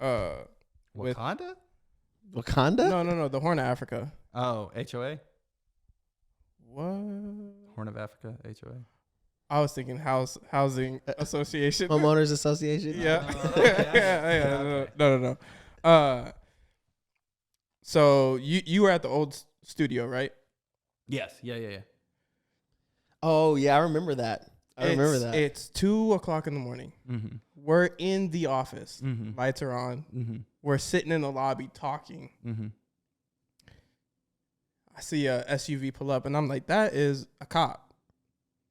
Wakanda? Wakanda? No, the Horn of Africa. Oh, HOA? What? Horn of Africa, HOA. I was thinking housing association. Homeowners Association? Yeah. Okay. No. So you were at the old studio, right? Yes. Yeah. Oh, yeah, I remember that. It's 2:00 in the morning. Mm-hmm. We're in the office. Mm-hmm. Lights are on. Mm-hmm. We're sitting in the lobby talking. Mm-hmm. I see a SUV pull up, and I'm like, that is a cop.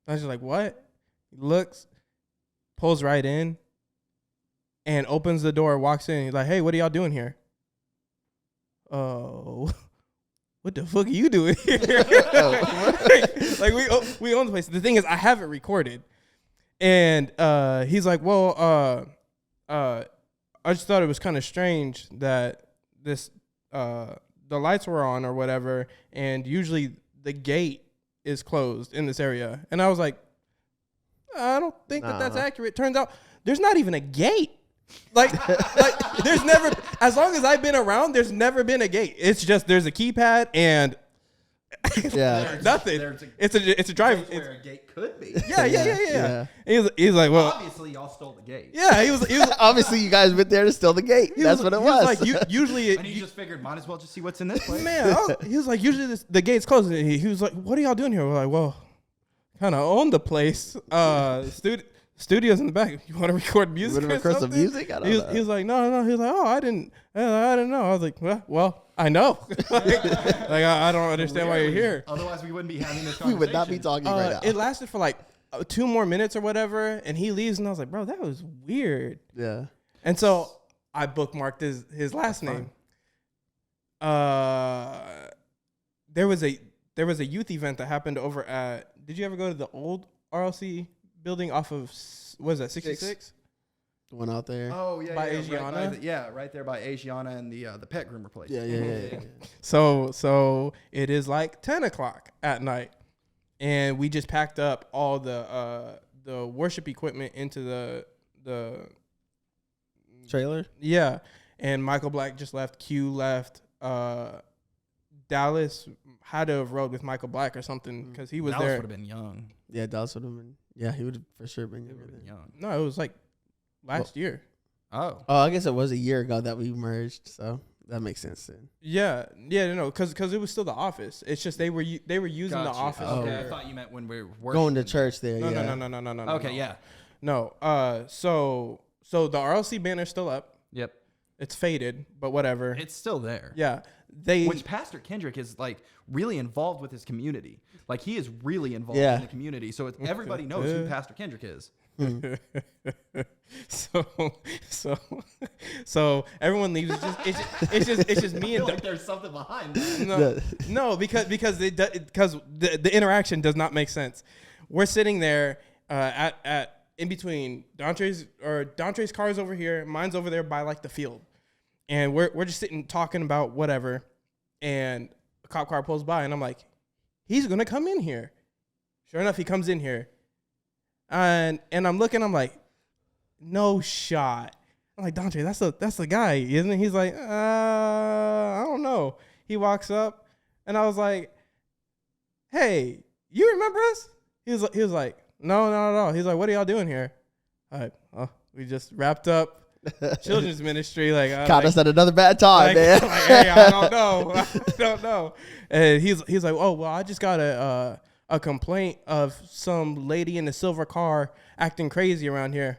I was just like, what? He looks, pulls right in, and opens the door, walks in. He's like, hey, what are y'all doing here? Oh, what the fuck are you doing here? like we own the place. The thing is, I have it recorded. And he's like, well, I just thought it was kind of strange that this the lights were on or whatever, and usually the gate is closed in this area. And I was like, I don't think that's accurate. Turns out there's not even a gate. Like there's never, as long as I've been around, there's never been a gate. It's just there's a keypad and nothing. It's a drive. Where a gate could be. Yeah. He's like, well, obviously y'all stole the gate. Yeah, he was obviously you guys went there to steal the gate. That's what it was. Like usually, and he just figured, might as well just see what's in this place. Man, he was like, usually the gate's closed. And he was like, what are y'all doing here? We're like, well, kind of own the place. Studio's in the back. You want to record music? You want to record some music? I don't know. He was like, no. He was like, oh, I didn't know. I was like, well, I know. I don't understand why you're here. Otherwise, we wouldn't be having this We conversation. would not be talking right now. It lasted for like 2 more minutes or whatever, and he leaves, and I was like, bro, that was weird. Yeah. And so I bookmarked his last name. There was a youth event that happened over at. Did you ever go to the old RLC building off of, what is that, 66? The one out there. Oh, yeah. By yeah, Asiana? Right there by Asiana and the pet groomer place. Yeah. So it is like 10 o'clock at night, and we just packed up all the worship equipment into the trailer. Yeah, and Michael Black just left. Q left. Dallas had to have rode with Michael Black or something because he was Dallas there. Would have been young. Yeah, Dallas would have been. Yeah, he would have for sure been young. No, it was like last year. Oh, I guess it was a year ago that we merged, so that makes sense then. Yeah, no, because it was still the office. It's just they were using the office. Okay, I thought you meant when we were working. Going to church there. No. Okay, yeah. No. So the RLC banner's still up. Yep. It's faded, but whatever. It's still there. Yeah. Which Pastor Kendrick is like really involved with his community. Like he is really involved in the community. So everybody knows who Pastor Kendrick is. So everyone leaves. It's just me and. Like there's something behind that. No, because the interaction does not make sense. We're sitting there at in between Dantre's car is over here, mine's over there by like the field, and we're just sitting talking about whatever, and a cop car pulls by, and I'm like, he's gonna come in here. Sure enough, he comes in here, and I'm looking, I'm like, no shot. I'm like, Dantre, that's the guy, isn't it? He's like, I don't know. He walks up, and I was like, hey, you remember us? He was like, no, not at all. He's like, what are y'all doing here? We just wrapped up children's ministry. Like, caught us at another bad time, man. Like, hey, I don't know. And he's like, oh, well, I just got a complaint of some lady in a silver car acting crazy around here.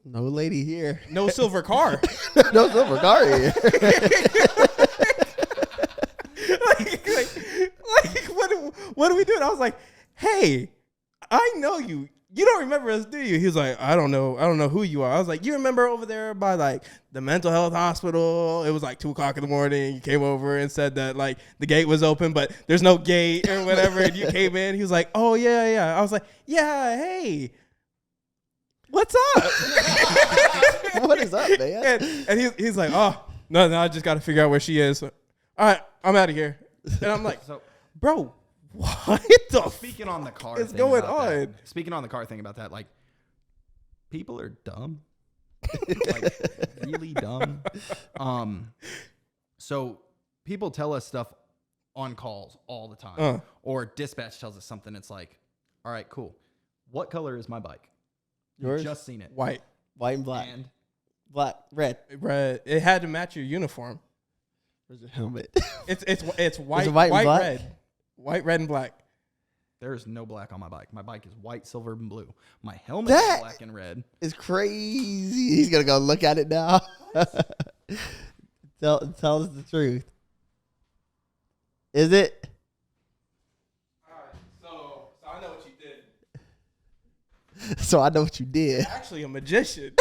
No lady here. No silver car. No silver car here. like what are we doing? I was like, hey, I know you. You don't remember us, do you? He's like, I don't know who you are. I was like, you remember over there by like the mental health hospital? It was like 2:00 in the morning. You came over and said that like the gate was open, but there's no gate or whatever. And you came in. He was like, oh yeah. I was like, yeah, hey, what's up? What is up, man? And he's like, oh no, I just got to figure out where she is. All right, I'm out of here. And I'm like, bro, what the Speaking on the car is thing going about that- on? Speaking on the car thing about that, like, people are dumb. Like, really dumb. So people tell us stuff on calls all the time. Or dispatch tells us something. It's like, all right, cool. What color is my bike? Yours? You've just seen it. White. White and black. And Black, red. It had to match your uniform. Where's your helmet? It's white, white and black? red. White, red, and black. there's no black on my bike. My bike is white, silver, and blue. My helmet is black and red. It's crazy. He's gonna go look at it now. Tell us the truth. Is it? All right, so I know what you did. So I know what you did. You're actually a magician.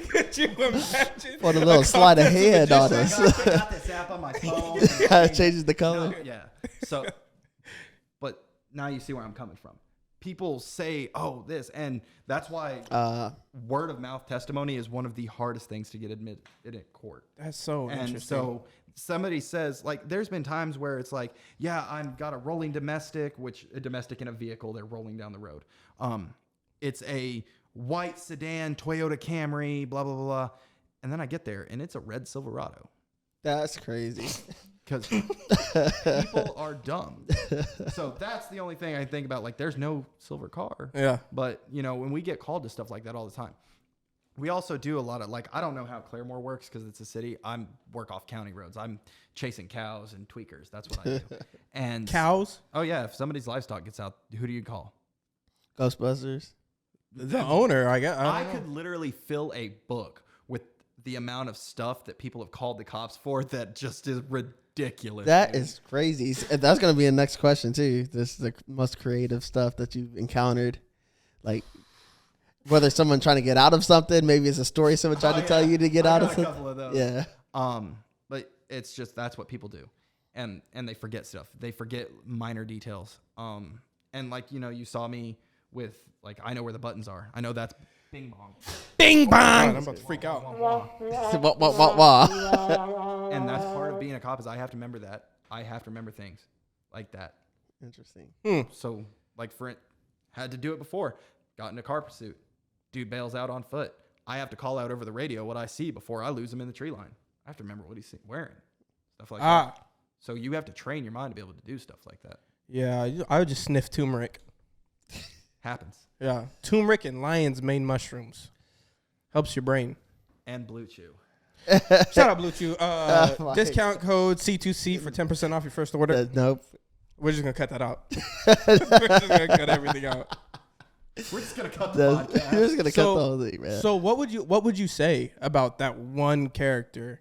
Could you imagine? Put a little sleight of hand on I us. got this app on my phone. Changes the color. Yeah. So, but now you see where I'm coming from. People say, oh, this. And that's why word of mouth testimony is one of the hardest things to get admitted in court. That's so And interesting. so somebody says, like, there's been times where it's like, yeah, I've got a rolling domestic, which a domestic in a vehicle, they're rolling down the road. It's a white sedan Toyota Camry, blah, blah, blah, blah. And then I get there and it's a red Silverado. That's crazy. Because people are dumb. So that's the only thing I think about. Like, there's no silver car. Yeah. But, you know, when we get called to stuff like that all the time, we also do a lot of, like, I don't know how Claremore works because it's a city. I work off county roads. I'm chasing cows and tweakers. That's what I do. And Cows? Oh, yeah. If somebody's livestock gets out, who do you call? Ghostbusters. The owner, I guess. I could literally fill a book with the amount of stuff that people have called the cops for that just is ridiculous. That is crazy. That's going to be the next question, too. This is the most creative stuff that you've encountered. Like, whether someone trying to get out of something, maybe it's a story someone tried to tell you to get out of a something. couple of those. Yeah. But it's just, that's what people do. And they forget stuff. They forget minor details. And like, you know, you saw me with, like, I know where the buttons are. I know that's bing bong. Bing bong. I'm about to freak out. And that's part of being a cop is I have to remember that. I have to remember things like that. Interesting. So, like, had to do it before. Got in a car pursuit. Dude bails out on foot. I have to call out over the radio what I see before I lose him in the tree line. I have to remember what he's wearing. Stuff like that. So you have to train your mind to be able to do stuff like that. Yeah, I would just sniff turmeric. Happens. Yeah, turmeric and lion's mane mushrooms. Helps your brain. And Blue Chew. Shout out Blue Chew. Discount code C2C for 10% off your first order. Nope. We're just going to cut that out. We're just going to cut everything out. We're just going to cut the podcast. We're just going to cut the whole thing, man. So what would you say about that one character?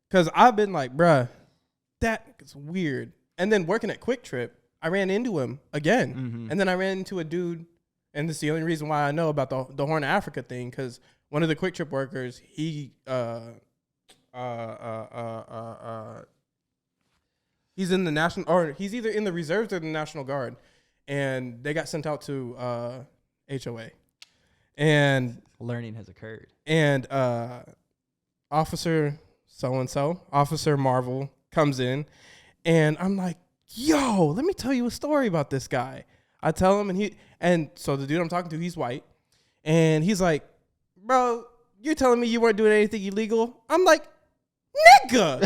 Because I've been like, bruh, that is weird. And then working at Quick Trip, I ran into him again. Mm-hmm. And then I ran into a dude, and this is the only reason why I know about the Horn of Africa thing, because one of the Quick Trip workers, he's in the national, or he's either in the reserves or the National Guard, and they got sent out to HOA, and Learning has occurred. and Officer so-and-so, Officer Marvel, comes in, and I'm like, yo, let me tell you a story about this guy. I tell him, and so the dude I'm talking to, he's white, and he's like, bro, you're telling me you weren't doing anything illegal? I'm like, nigga,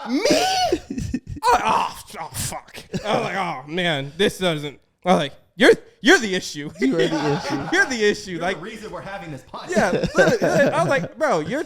me? Oh, fuck. I was like, oh man, this doesn't. I was like, you're the issue. You're the issue. You're the issue. You're like the reason we're having this podcast. yeah, literally, I was like, bro, you're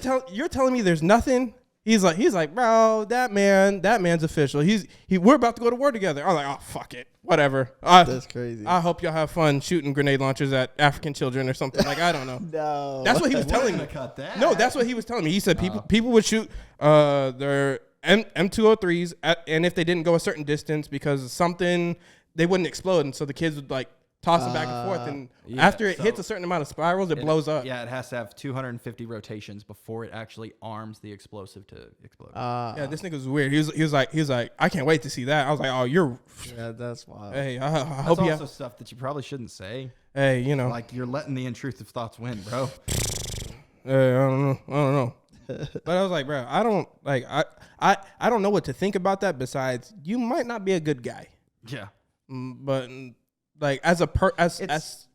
telling me there's nothing. He's like, bro, that man's official. We're about to go to war together. I'm like, oh, fuck it, whatever. That's crazy. I hope y'all have fun shooting grenade launchers at African children or something. Like, I don't know. No, That's what he was telling me. Cut that. No, that's what he was telling me. He said people would shoot their M203s and if they didn't go a certain distance because of something, they wouldn't explode, and so the kids would like toss it back and forth, and after it hits a certain amount of spirals, it blows up. Yeah, it has to have 250 rotations before it actually arms the explosive to explode. Yeah, this nigga was weird. He was like, I can't wait to see that. I was like, oh, you're. Yeah, that's wild. Hey, I That's hope you. also stuff that you probably shouldn't say. Hey, you know, Like you're letting the intrusive thoughts win, bro. hey, I don't know. But I was like, bro, I don't like. I don't know what to think about that. Besides, you might not be a good guy. Yeah. But like as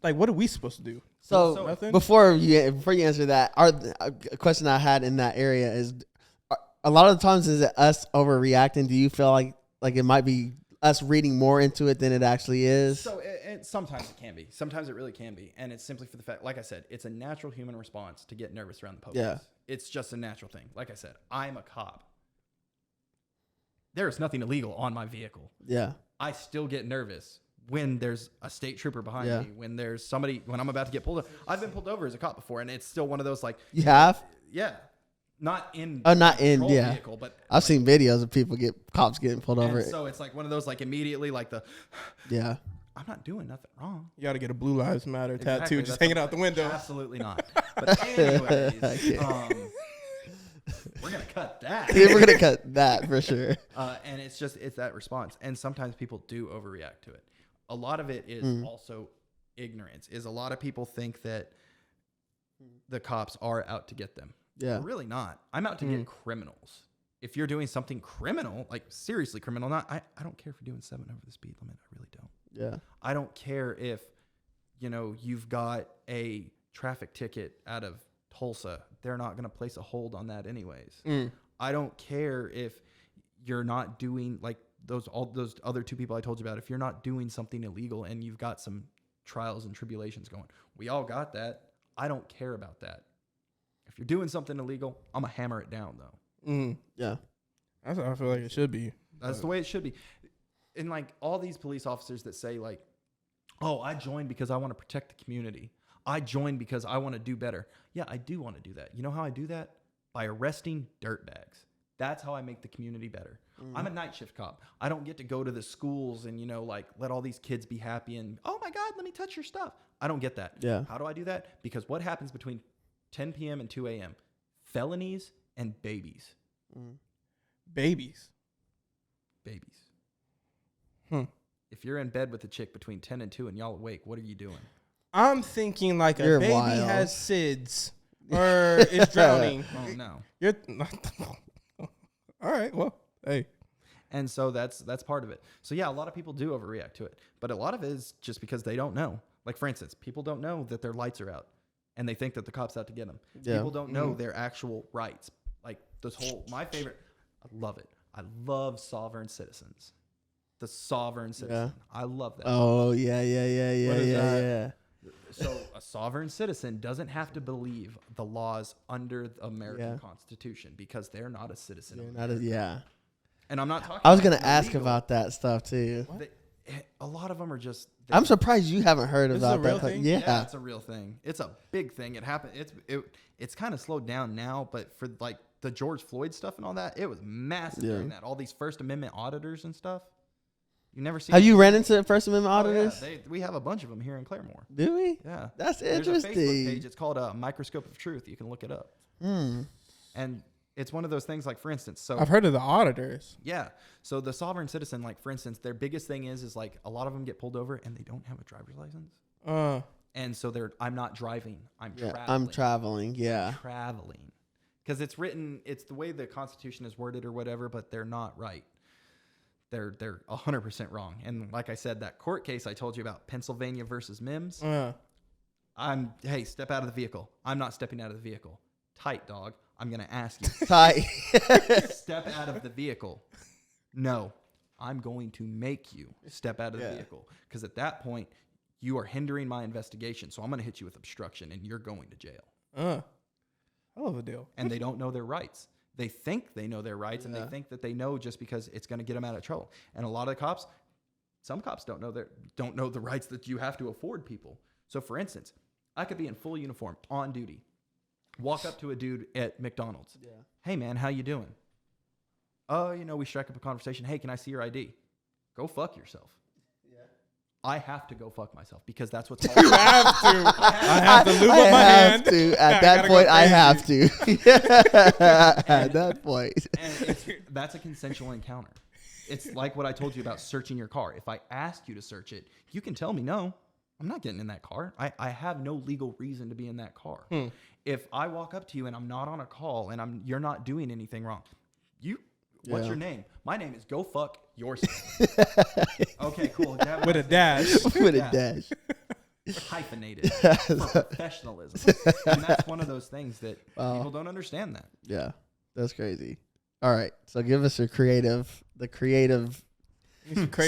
like, what are we supposed to do? So Nothing? before you answer that, a question I had in that area is, a lot of the times is it us overreacting? Do you feel like it might be us reading more into it than it actually is? So sometimes it can be. Sometimes it really can be. And it's simply for the fact, like I said, it's a natural human response to get nervous around the police. Yeah. It's just a natural thing. Like I said, I'm a cop. There is nothing illegal on my vehicle. Yeah. I still get nervous when there's a state trooper behind Yeah. me, when there's somebody, when I'm about to get pulled over. I've been pulled over as a cop before, and it's still one of those like, You have? yeah, not in Not in, patrol yeah. vehicle, but I've seen videos of cops getting pulled and over. so it's like one of those like immediately like the, Yeah. I'm not doing nothing wrong. You got to get a Blue Lives Matter Exactly, tattoo just that's hanging what- out the window. Absolutely not. But anyways, Okay. we're gonna cut that. Yeah, we're gonna cut that for sure. And it's that response. And sometimes people do overreact to it. A lot of it is also ignorance. Is a lot of people think that the cops are out to get them. Yeah. They're really not. I'm out to get criminals. If you're doing something criminal, like seriously criminal, I don't care if you're doing 7 over the speed limit. I really don't. Yeah. I don't care if, you've got a traffic ticket out of Tulsa. They're not going to place a hold on that anyways. I don't care if you're not doing like all those other 2 people I told you about. If you're not doing something illegal and you've got some trials and tribulations going, we all got that. I don't care about that. If you're doing something illegal, I'm going to hammer it down though. Yeah. That's how I feel like it should be. That's the way it should be. And like all these police officers that say like, oh, I joined because I want to protect the community. I joined because I want to do better. Yeah, I do want to do that. You know how I do that? By arresting dirtbags. That's how I make the community better. I'm a night shift cop. I don't get to go to the schools and, like let all these kids be happy and, oh my God, let me touch your stuff. I don't get that. Yeah. How do I do that? Because what happens between 10 p.m. and 2 a.m.? Felonies and babies. Babies. If you're in bed with a chick between 10 and 2 and y'all awake, what are you doing? I'm thinking like You're a baby wild. has SIDS or is drowning. Oh, no. You're all right. Well, hey. And so that's part of it. So yeah, a lot of people do overreact to it, but a lot of it is just because they don't know. Like for instance, people don't know that their lights are out, and they think that the cop's out to get them. Yeah. People don't know their actual rights. Like this whole, my favorite, I love it. I love sovereign citizens. The sovereign citizen. I love that. Oh yeah. What is that? So a sovereign citizen doesn't have to believe the laws under the American Constitution because they're not a citizen. of America. Yeah. And I'm not talking. I was about gonna ask illegal. about that stuff too. A lot of them are just. I'm surprised you haven't heard This is about a real that. thing? Yeah. It's a real thing. It's a big thing. It happened. It's kind of slowed down now, but for like the George Floyd stuff and all that, it was massive during that. All these First Amendment auditors and stuff. You never seen. Have you ran into First Amendment Oh, yeah. auditors? We have a bunch of them here in Claremore. Do we? Yeah, That's There's a Facebook interesting. page. It's called Microscope of Truth. You can look it up. And It's one of those things, like, for instance, so I've heard of the auditors. yeah. So the sovereign citizen, like, for instance, their biggest thing is like a lot of them get pulled over and they don't have a driver's license. And so I'm not driving. I'm traveling. I'm traveling. Yeah. Traveling. Because it's written, it's the way the Constitution is worded or whatever, but they're not right. They're 100% wrong. And like I said, that court case I told you about, Pennsylvania versus Mims. Hey, step out of the vehicle. I'm not stepping out of the vehicle. Tight, dog. I'm going to ask you. Tight. Step out of the vehicle. No, I'm going to make you step out of the vehicle. Because at that point, you are hindering my investigation. So I'm going to hit you with obstruction and you're going to jail. I love a deal. And they don't know their rights. They think they know their rights and they think that they know just because it's going to get them out of trouble. And a lot of the cops, some cops don't know the rights that you have to afford people. So for instance, I could be in full uniform on duty. Walk up to a dude at McDonald's. Yeah. Hey, man, how you doing? Oh, we strike up a conversation. Hey, can I see your ID? Go fuck yourself. Yeah. I have to go fuck myself because that's what's You have to. I have to lube up my hand. At that point, I have to. At that point. And that's a consensual encounter. It's like what I told you about searching your car. If I ask you to search it, you can tell me, no, I'm not getting in that car. I have no legal reason to be in that car. If I walk up to you and I'm not on a call and you're not doing anything wrong, what's your name? My name is Go Fuck Yourself. Okay, cool. With a dash. With a dash. Hyphenated for professionalism. And that's one of those things that people don't understand that. Yeah, that's crazy. All right, so give us the creative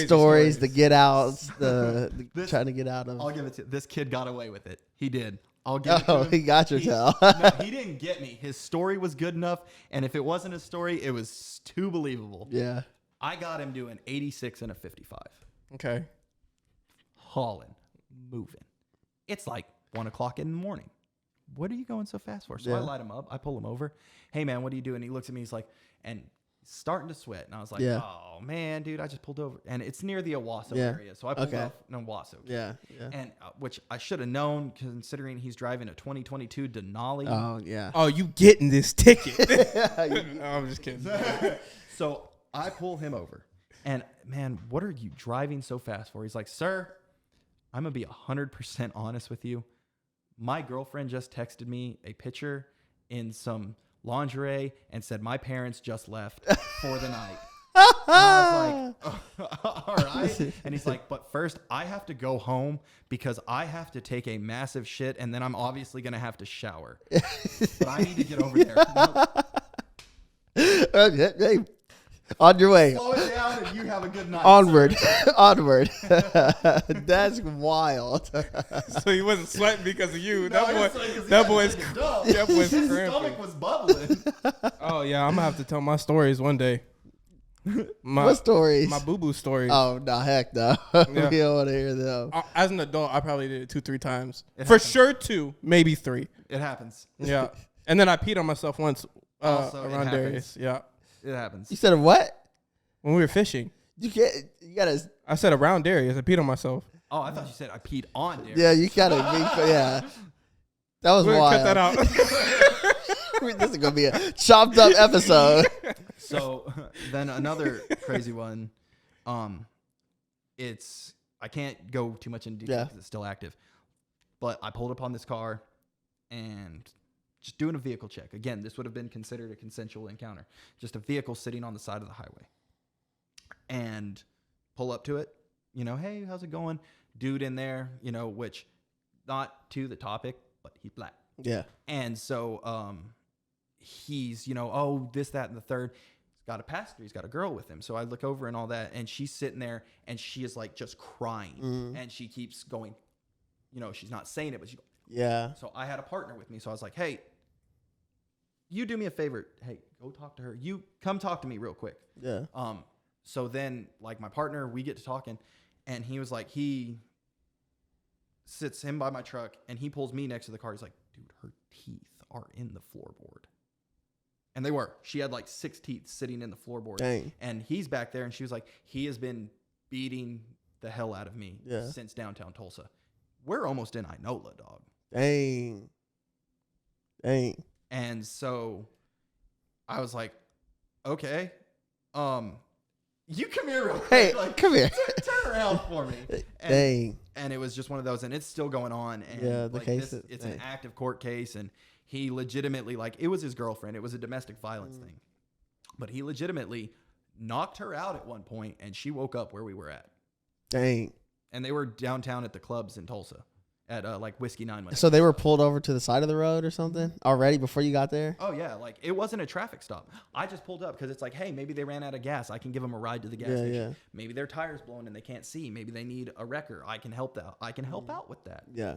stories, the get outs, trying to get out of. I'll give it to this kid got away with it. He did. I'll give it to him. He got your tail. No, he didn't get me. His story was good enough, and if it wasn't a story, it was too believable. Yeah. I got him doing 86 and a 55. Okay. Hauling, moving. It's like 1 o'clock in the morning. What are you going so fast for? So I light him up. I pull him over. Hey, man, what are you doing? He looks at me. He's like, and starting to sweat. And I was like, oh, man, dude, I just pulled over. And it's near the Owasso area. So I pulled off in Owasso. Yeah. And which I should have known considering he's driving a 2022 Denali. Oh, yeah. Oh, you getting this ticket. No, I'm just kidding. So I pull him over. And, man, what are you driving so fast for? He's like, sir, I'm going to be 100% honest with you. My girlfriend just texted me a picture in some lingerie and said my parents just left for the night. And I was like, all right. And he's like, but first I have to go home because I have to take a massive shit and then I'm obviously going to have to shower. But I need to get over there. Hey, on your way. Slow it down and you have a good night. Onward. Onward. That's wild. So he wasn't sweating because of you. No, That boy's his stomach was bubbling. Oh, yeah. I'm going to have to tell my stories one day. What stories? My boo-boo stories. Oh, no, heck no. We don't want to hear them. As an adult, I probably did it 2-3 times. For sure 2, maybe 3. It happens. Yeah. And then I peed on myself once Also, around Darius. Yeah. It happens. You said what? When we were fishing. You gotta. I said around Darius. I peed on myself. Oh, I thought you said I peed on Darius. Yeah, you gotta. Yeah. That was We'll wild. cut that out. This is gonna be a chopped up episode. So then another crazy one. I can't go too much into detail because it's still active. But I pulled up on this car and just doing a vehicle check. Again, this would have been considered a consensual encounter. Just a vehicle sitting on the side of the highway. And pull up to it. Hey, how's it going? Dude in there, which not to the topic, but he's black. Yeah. And so he's, this, that, and the third. He's got a passenger. He's got a girl with him. So I look over and all that, and she's sitting there, and she is like just crying. And she keeps going, she's not saying it, but she's going. Yeah. So I had a partner with me. So I was like, hey, you do me a favor. Hey, go talk to her. You come talk to me real quick. Yeah. So then like my partner, we get to talking and he was like, he sits him by my truck and he pulls me next to the car. He's like, dude, her teeth are in the floorboard. And they were. She had like 6 teeth sitting in the floorboard. Dang. And he's back there and she was like, he has been beating the hell out of me since downtown Tulsa. We're almost in Inola, dog. Dang. And so I was like, okay, you come here real quick. Hey, like, come here. Turn around for me. And, Dang. And it was just one of those, and it's still going on. And Yeah, the like case. it's an active court case, and he legitimately, like, it was his girlfriend. It was a domestic violence thing. But he legitimately knocked her out at one point, and she woke up where we were at. Dang. And they were downtown at the clubs in Tulsa at like Whiskey 9. So they were pulled over to the side of the road or something already before you got there? Oh, yeah. Like, it wasn't a traffic stop. I just pulled up because it's like, hey, maybe they ran out of gas. I can give them a ride to the gas station. Yeah. Maybe their tire's blown and they can't see. Maybe they need a wrecker. I can help out. I can help out with that. Yeah.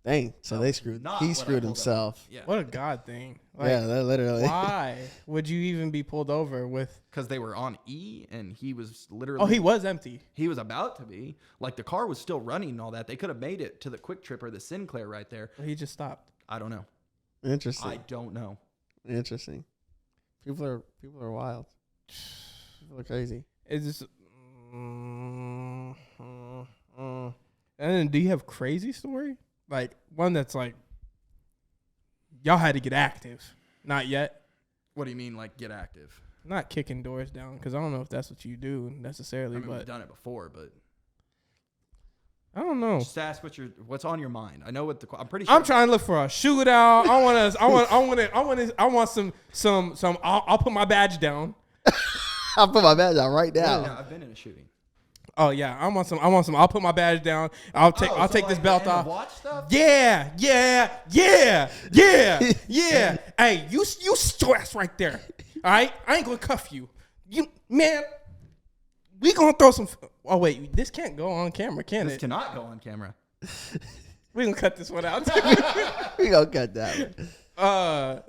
Dang. So they screwed. He screwed himself. Yeah. What a God thing. Like, Yeah, that literally. why would you even be pulled over with? Because they were on E and he was literally. Oh, he was empty. He was about to be. Like, the car was still running and all that. They could have made it to the Quick Trip or the Sinclair right there. He just stopped. I don't know. Interesting. I don't know. Interesting. People are wild. People are crazy. It's just. And then, do you have crazy story? Like one that's like, y'all had to get active. Not yet. What do you mean, like, get active? Not kicking doors down, because I don't know if that's what you do necessarily. I mean, but we've done it before, but I don't know. just ask what's on your mind. I know what I'm pretty sure. I'm trying to look for a shootout. I want some. I'll put my badge down. I'll put my badge down right now. Yeah, I've been in a shooting. Oh yeah, I want some. I'll put my badge down. I'll take like this belt off. Watch stuff? Yeah. Hey, you your ass right there. All right, I ain't gonna cuff you. You man, we gonna throw some. Oh wait, this can't go on camera, can This it? cannot go on camera. We gonna cut this one out. We gonna cut that one.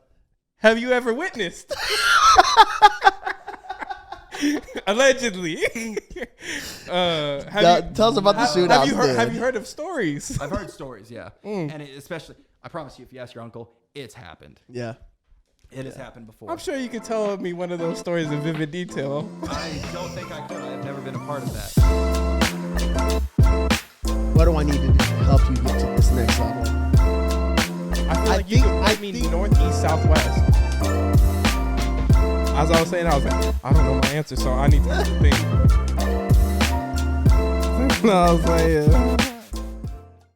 Have you ever witnessed? Allegedly. Tell us about the shootout. Have you heard of stories? I've heard stories, yeah. And especially, I promise you, if you ask your uncle, it's happened. Yeah. It has happened before. I'm sure you could tell me one of those stories in vivid detail. I don't think I could. I've never been a part of that. What do I need to do to help you get to this next level? I feel like you could point me northeast, southwest. As I was saying, I was like, I don't know my answer, so I need to think. I was like,